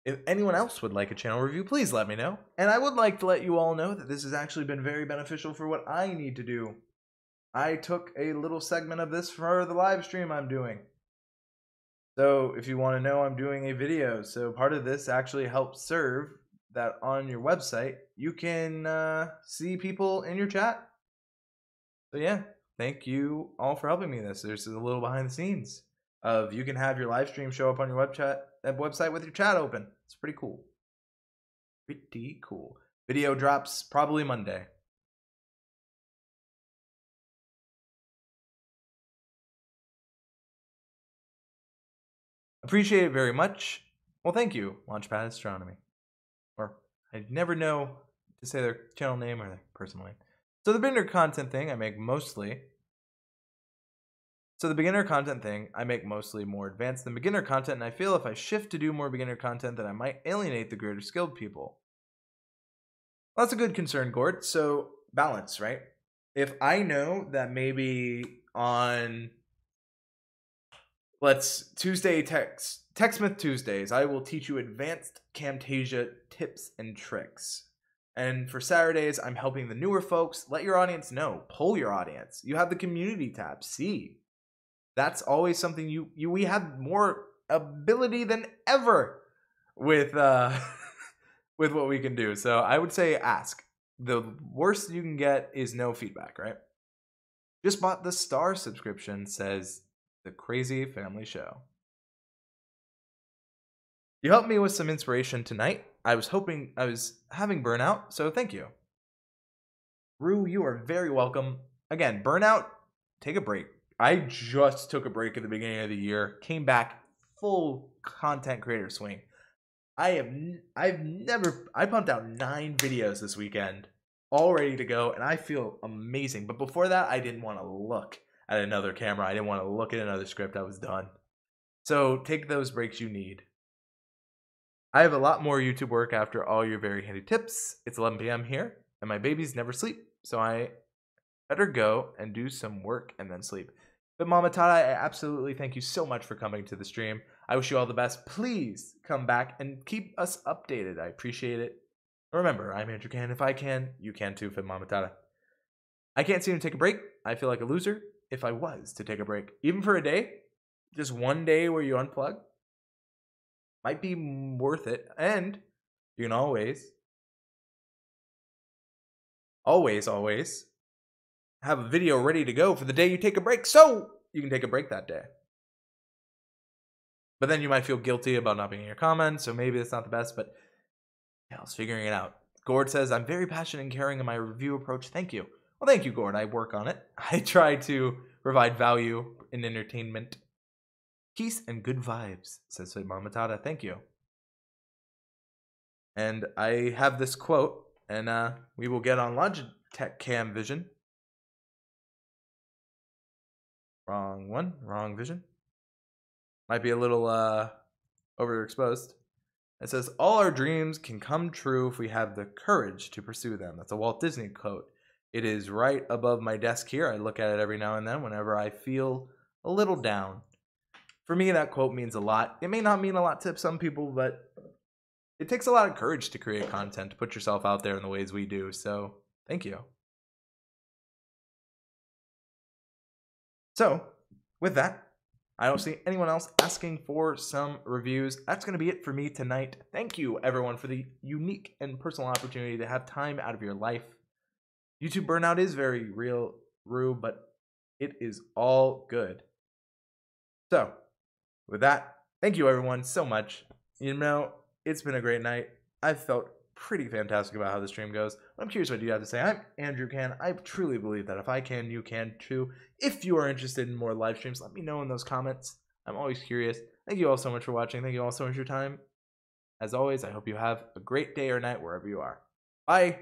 if anyone else would like a channel review, please let me know. And I would like to let you all know that this has actually been very beneficial for what I need to do. I took a little segment of this for the live stream I'm doing. So if you want to know, I'm doing a video. So part of this actually helps serve that on your website you can see people in your chat. So yeah, thank you all for helping me with this. There's a little behind the scenes of you can have your live stream show up on your website with your chat open. It's pretty cool. Pretty cool. Video drops probably Monday. Appreciate it very much. Well, thank you, Launchpad Astronomy. Or I never know to say their channel name or their personal name. So the beginner content thing I make mostly more advanced than beginner content, and I feel if I shift to do more beginner content that I might alienate the greater skilled people. Well, that's a good concern, Gord. So balance, right? If I know that maybe on Tuesday TechSmith Tuesdays, I will teach you advanced Camtasia tips and tricks. And for Saturdays, I'm helping the newer folks. Let your audience know. Poll your audience. You have the community tab. See, that's always something we have more ability than ever with with what we can do. So I would say ask. The worst you can get is no feedback, right? Just bought the Star subscription, says the Crazy Family Show. You helped me with some inspiration tonight. I was having burnout, so thank you. Rue, you are very welcome. Again, burnout, take a break. I just took a break at the beginning of the year, came back full content creator swing. I pumped out 9 videos this weekend, all ready to go, and I feel amazing. But before that, I didn't want to look at another camera. I didn't want to look at another script. I was done. So take those breaks you need. I have a lot more YouTube work after all your very handy tips. It's 11 p.m. here, and my babies never sleep, so I better go and do some work and then sleep. But Mama Tata, I absolutely thank you so much for coming to the stream. I wish you all the best. Please come back and keep us updated. I appreciate it. Remember, I'm Andrew Can. If I can, you can too, Fit Mama Tata. I can't seem to take a break. I feel like a loser if I was to take a break. Even for a day, just one day where you unplug, might be worth it. And you can always have a video ready to go for the day you take a break, so you can take a break that day. But then you might feel guilty about not being in your comments, so maybe that's not the best, but yeah, I was figuring it out. Gord says, I'm very passionate and caring in my review approach. Thank you. Well, thank you, Gord. I work on it. I try to provide value in entertainment. Peace and good vibes, says Mama Tata. Thank you. And I have this quote, and we will get on Logitech Cam Vision. Wrong one. Wrong vision. Might be a little overexposed. It says, all our dreams can come true if we have the courage to pursue them. That's a Walt Disney quote. It is right above my desk here. I look at it every now and then whenever I feel a little down. For me, that quote means a lot. It may not mean a lot to some people, but it takes a lot of courage to create content, to put yourself out there in the ways we do. So, thank you. So, with that, I don't see anyone else asking for some reviews. That's going to be it for me tonight. Thank you, everyone, for the unique and personal opportunity to have time out of your life. YouTube burnout is very real, Rue, but it is all good. So, with that, thank you, everyone, so much. You know, it's been a great night. I've felt pretty fantastic about how the stream goes. I'm curious what you have to say. I'm Andrew Can. I truly believe that if I can, you can too. If you are interested in more live streams, let me know in those comments. I'm always curious. Thank you all so much for watching. Thank you all so much for your time. As always, I hope you have a great day or night wherever you are. Bye.